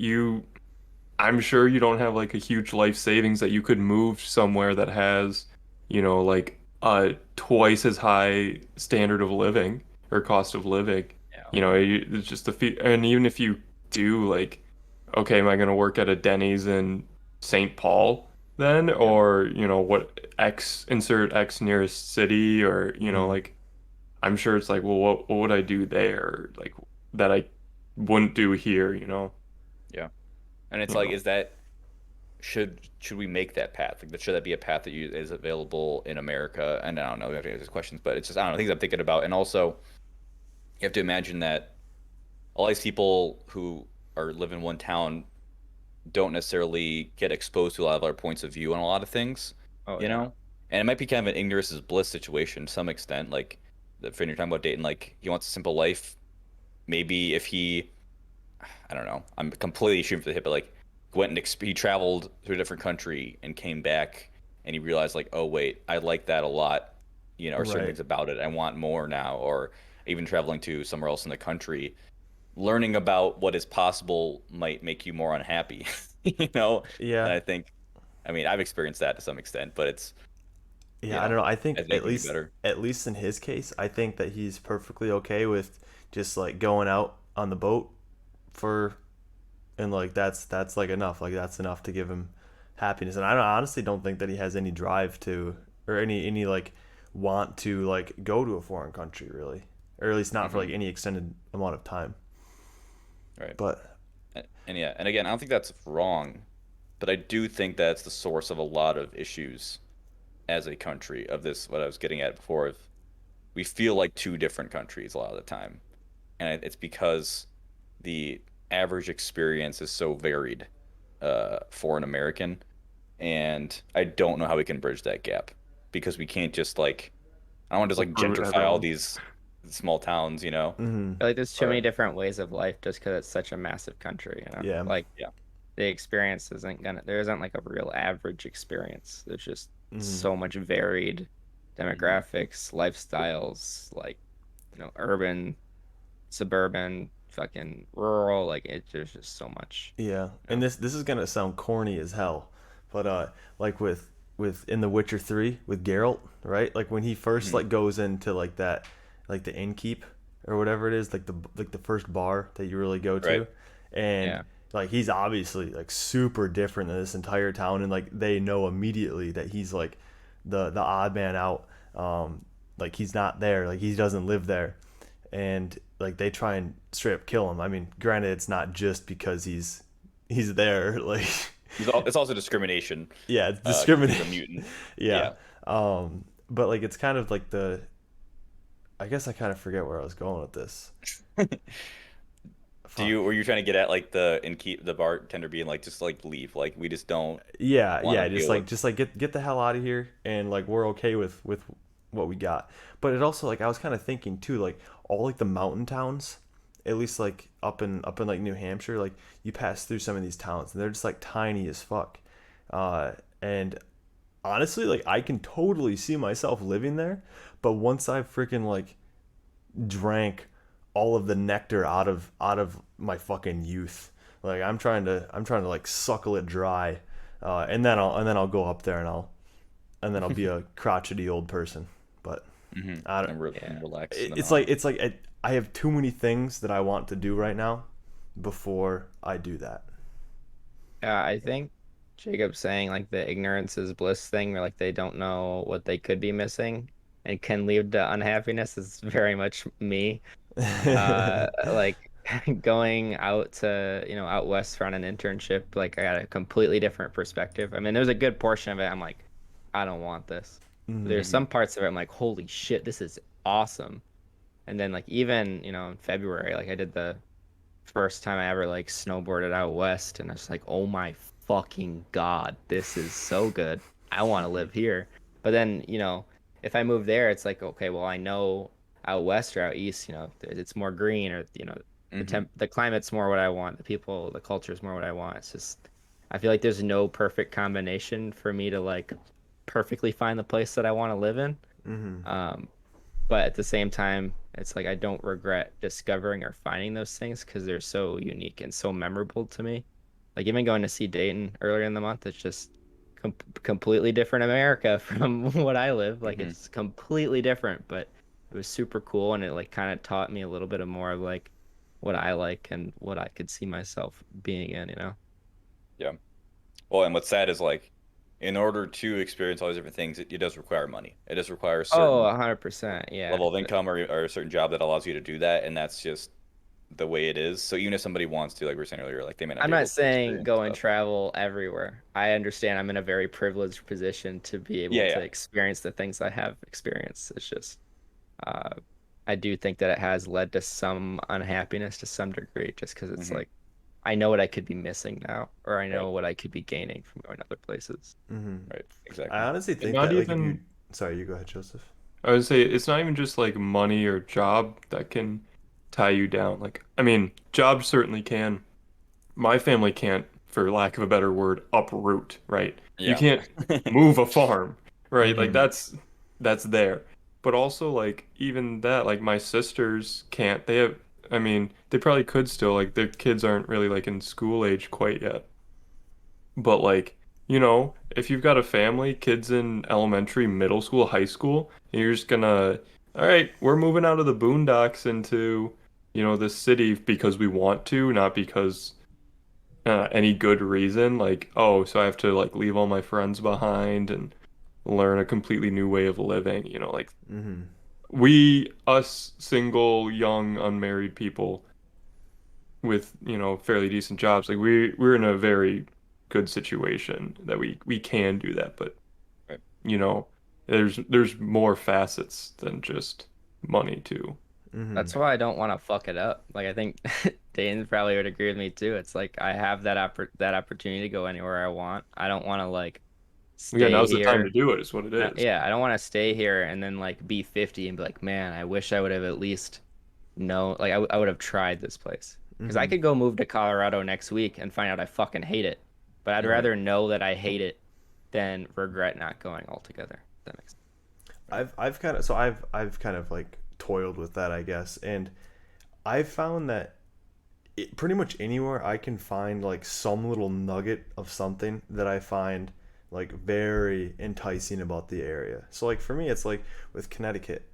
I'm sure you don't have like a huge life savings that you could move somewhere that has, like a twice as high standard of living or cost of living. Yeah. It's just and even if you do like, okay, am I going to work at a Denny's in St. Paul then, Yep. or what insert X nearest city, or mm, like I'm sure it's like, well, what would I do there, like that I wouldn't do here, Yeah. And it's you like, know. is that should we make that path? Like, should that be a path that is available in America? And I don't know, we have to answer these questions, but it's just I don't know things I'm thinking about. And also, you have to imagine that all these people who are live in one town don't necessarily get exposed to a lot of other points of view on a lot of things, Oh you yeah. know? And it might be kind of an ignorance is bliss situation to some extent. Like the friend you're talking about dating, like he wants a simple life. Maybe if he, I don't know, I'm completely shooting for the hip, but like he traveled to a different country and came back and he realized like, oh wait, I like that a lot, or certain Right. things about it. I want more now, or even traveling to somewhere else in the country, learning about what is possible might make you more unhappy, you know? And Yeah. I mean, I've experienced that to some extent, but it's, Yeah, I don't know. I think has anything any better. at least in his case, I think that he's perfectly okay with just like going out on the boat for and like that's like enough. Like that's enough to give him happiness. And honestly don't think that he has any drive to or any like want to like go to a foreign country really. Or at least not for Hmm. like any extended amount of time. Right. But And yeah, and again, I don't think that's wrong, but I do think that's the source of a lot of issues as a country of this, what I was getting at before, of we feel like two different countries a lot of the time. And it's because the average experience is so varied for an American. And I don't know how we can bridge that gap because we can't just like, I don't want to just like Uproot gentrify all everyone. these small towns, mhm, I feel like there's too many or different ways of life just because it's such a massive country, you know? yeah. Like yeah. the experience there isn't like a real average experience. There's just Mhm. so much varied Hmm. demographics, lifestyles, like, urban, suburban, fucking rural. Like there's just so much. Yeah, You and know? this is gonna sound corny as hell, but like with in The Witcher 3 with Geralt, right? Like when he first Hmm. like goes into like that, like the innkeep or whatever it is, like the first bar that you really go Right. to, and Yeah. like he's obviously like super different than this entire town, and like they know immediately that he's like the odd man out. Like he's not there, like he doesn't live there, and like they try and straight up kill him. I mean, granted, it's not just because he's there. Like, It's also discrimination, yeah, it's because he's a discrimination. mutant. Yeah, Yeah. but like it's kind of like the. I guess I kind of forget where I was going with this. Fuck. Were you trying to get at like the bartender being like, just like leave, like we just don't Yeah, want to yeah, deal with. just like get the hell out of here, and like we're okay with what we got. But it also like I was kind of thinking too, like all like the mountain towns, at least like up in like New Hampshire, like you pass through some of these towns and they're just like tiny as fuck. And honestly, like I can totally see myself living there, but once I freaking like drank all of the nectar out of my fucking youth. Like I'm trying to like suckle it dry, and then I'll go up there and then I'll be a crotchety old person. But Hmm. I don't. Yeah. And relax in the It's like mountains. I have too many things that I want to do right now before I do that. I think Jacob's saying like the ignorance is bliss thing, where like they don't know what they could be missing and can lead to unhappiness is very much me. Like going out to, out west for on an internship, like I got a completely different perspective. I mean, there's a good portion of it I'm like, I don't want this. But Mhm. there's Hmm. some parts of it I'm like, holy shit, this is awesome. And then like even, in February, like I did the first time I ever like snowboarded out west, and I was like, oh my fucking God, this is so good. I want to live here. But then, if I move there, it's like, okay, well, I know out west or out east, it's more green, or Hmm. the climate's more what I want, the people, the culture's more what I want. It's just I feel like there's no perfect combination for me to like perfectly find the place that I want to live in. Mhm. Um, but at the same time, it's like I don't regret discovering or finding those things because they're so unique and so memorable to me. Like even going to see Dayton earlier in the month, it's just completely different America from what I live. Like Hmm. it's completely different, but it was super cool, and it like kind of taught me a little bit of more of like what I like and what I could see myself being in. Yeah. Well, and what's sad is like, in order to experience all these different things, it does require money. It does require a Oh, certain 100%. Yeah. level of income, or a certain job that allows you to do that, and that's just the way it is. So even if somebody wants to, like we were saying earlier, like they may not I'm be not able to saying experience go and stuff. travel everywhere. I understand I'm in a very privileged position to be able Yeah, to yeah. experience the things I have experienced. It's just, uh, I do think that it has led to some unhappiness to some degree, just because it's Hmm. like, I know what I could be missing now, or I Right, know what I could be gaining from going other places. Mhm. right, I exactly. honestly And think not that like if you, even, sorry, you go ahead, Joseph. I would say it's not even just like money or job that can tie you down. Like, I mean, jobs certainly can. My family can't for lack of a better word, uproot, right? You Yeah. can't move a farm, right? Like Mhm. that's there. But also like even that, like my sisters can't. They have, I mean, they probably could still, like their kids aren't really like in school age quite yet. But like, if you've got a family, kids in elementary, middle school, high school, and you're just gonna, all right, we're moving out of the boondocks into, this city because we want to, not because any good reason. Like, oh, so I have to like leave all my friends behind and learn a completely new way of living, like Mhm. us single, young, unmarried people with, fairly decent jobs, like we're in a very good situation that we can do that, but Right. you know, there's more facets than just money too. Mhm. That's why I don't want to fuck it up. Like I think Dane probably would agree with me too. It's like I have that opportunity to go anywhere I want. I don't want to like Yeah, stay now's the time to here. do it, is what it is. Yeah, I don't want to stay here and then like be 50 and be like, man, I wish I would have at least like I would have tried this place. Because I Mhm. could go move to Colorado next week and find out I fucking hate it. But I'd Right. rather know that I hate it than regret not going altogether. If that makes sense. I've kind of like toiled with that, I guess, and I've found that pretty much anywhere I can find like some little nugget of something that I find like very enticing about the area. So like for me, it's like with Connecticut,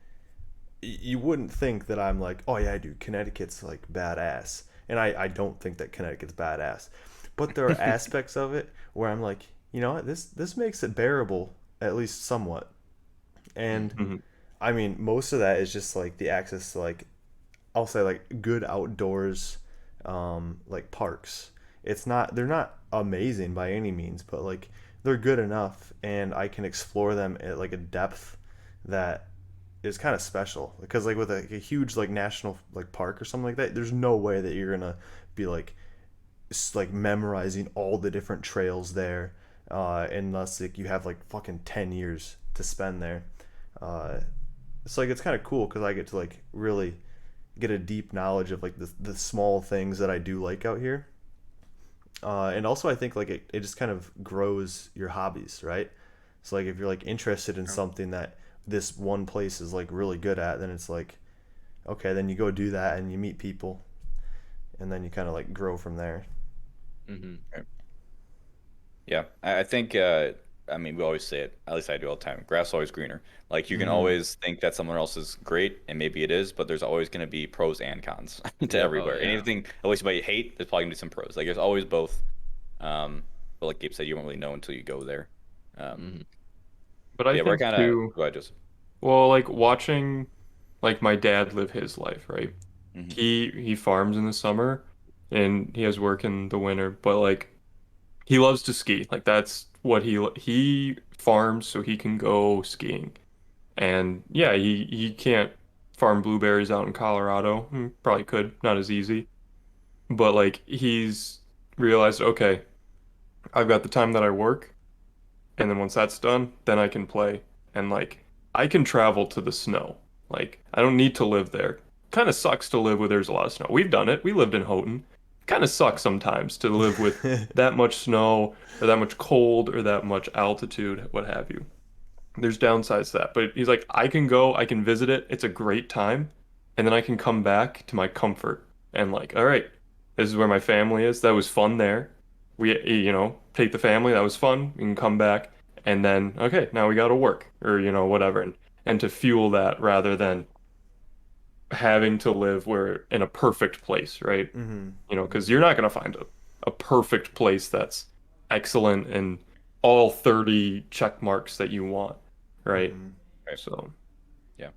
you wouldn't think that I'm like, oh yeah, dude, Connecticut's like badass, and I don't think that Connecticut's badass, but there are aspects of it where I'm like, you know what, this makes it bearable at least somewhat, and Hmm. I mean most of that is just like the access to like I'll say like good outdoors, like parks. They're not amazing by any means, but like they're good enough, and I can explore them at like a depth that is kind of special. Because like with a huge like national like park or something like that, there's no way that you're gonna be like memorizing all the different trails there, unless like you have like fucking 10 years to spend there. Uh, it's like it's kind of cool because I get to like really get a deep knowledge of like the small things that I do like out here. And also I think like it just kind of grows your hobbies, right? So like if you're like interested in something that this one place is like really good at, then it's like okay, then you go do that and you meet people, and then you kind of like grow from there. Mm-hmm. Right. Yeah, I think I mean we always say it, at least I do all the time. Grass is always greener. Like you can Mm-hmm. always think that someone else is great, and maybe it is, but there's always going to be pros and cons to Yep. Oh everywhere. yeah. Anything at least you hate, there's probably gonna be some pros. Like there's always both. But like Gabe said, you won't really know until you go there. Um, Mm-hmm. But I yeah, we're think kind of too, go ahead, Joseph. well, like watching like my dad live his life, right? Hmm. He farms in the summer and he has work in the winter, but like he loves to ski. Like that's what he farms so he can go skiing. And yeah, he can't farm blueberries out in Colorado. Probably could, not as easy. But like he's realized, okay, I've got the time that I work, and then once that's done, then I can play. And like I can travel to the snow. Like I don't need to live there. Kind of sucks to live where there's a lot of snow. We've done it. We lived in Houghton. Kind of sucks sometimes to live with that much snow or that much cold or that much altitude, what have you. There's downsides to that, but he's like, I can go, I can visit it. It's a great time, and then I can come back to my comfort and like, all right, this is where my family is. That was fun there. Take the family. That was fun. We can come back, and then okay, now we got to work or whatever, and to fuel that rather than having to live where in a perfect place, right? Mm-hmm. Because you're not gonna find a perfect place that's excellent and all 30 check marks that you want, right? Mm-hmm. Right. So Yeah.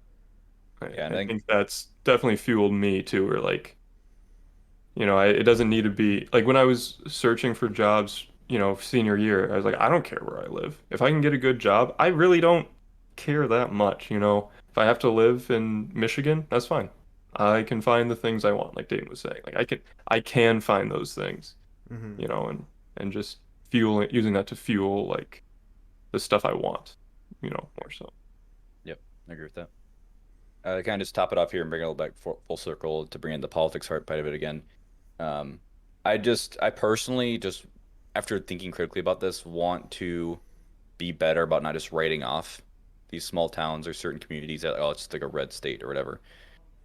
I, Yeah, and I I think think that's definitely fueled me too, or like, it doesn't need to be like when I was searching for jobs, senior year, I was like, I don't care where I live. If I can get a good job, I really don't care that much. If I have to live in Michigan, that's fine. I can find the things I want, like Dave was saying. Like I can find those things, Mm-hmm. and just using that to fuel like the stuff I want, more so. yep, I agree with that. Kind of just top it off here and bring it all back full circle to bring in the politics part of it again. Um, I personally just after thinking critically about this, want to be better about not just writing off these small towns or certain communities that, oh, it's just like a red state or whatever.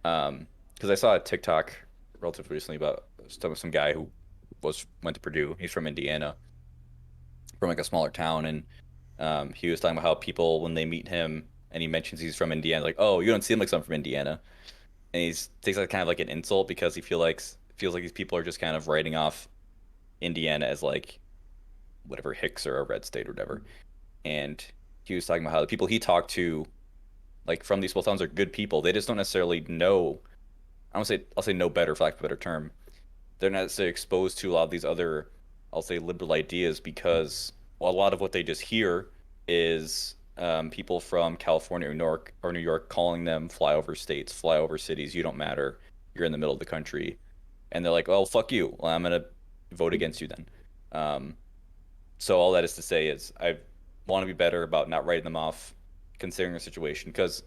Because I saw a TikTok relatively recently about some guy who went to Purdue. He's from Indiana, from like a smaller town, and he was talking about how people when they meet him and he mentions he's from Indiana, like, oh, you don't seem like someone from Indiana, and he's takes that kind of like an insult because he feels like these people are just kind of writing off Indiana as like whatever Hicks or a red state or whatever. And he was talking about how the people he talked to, like from these small towns, are good people. They just don't necessarily know. I'll say no better for lack of a better term. They're not necessarily exposed to a lot of these other, I'll say, liberal ideas because a lot of what they just hear is people from California or New York calling them flyover states, flyover cities. You don't matter. You're in the middle of the country, and they're like, "Well, fuck you. Well, I'm gonna vote against you then." Um, so all that is to say is I want to be better about not writing them off, considering the situation because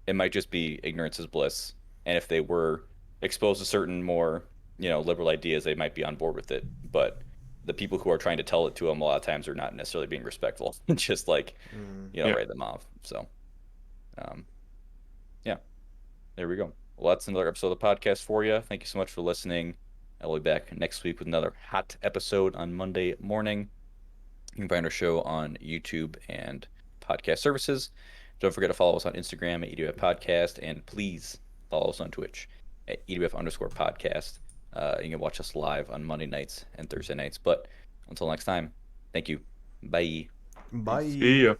it might just be ignorance is bliss, and if they were exposed to certain more liberal ideas, they might be on board with it. But the people who are trying to tell it to them a lot of times are not necessarily being respectful, just like Yeah. write them off. So, um, yeah, there we go. Well, that's another episode of the podcast for you. Thank you so much for listening. I'll be back next week with another hot episode on Monday morning. You can find our show on YouTube and podcast services. Don't forget to follow us on Instagram at ewfpodcast, and please follow us on Twitch at ewf_podcast. You can watch us live on Monday nights and Thursday nights. But until next time, thank you. Bye. Bye. See ya.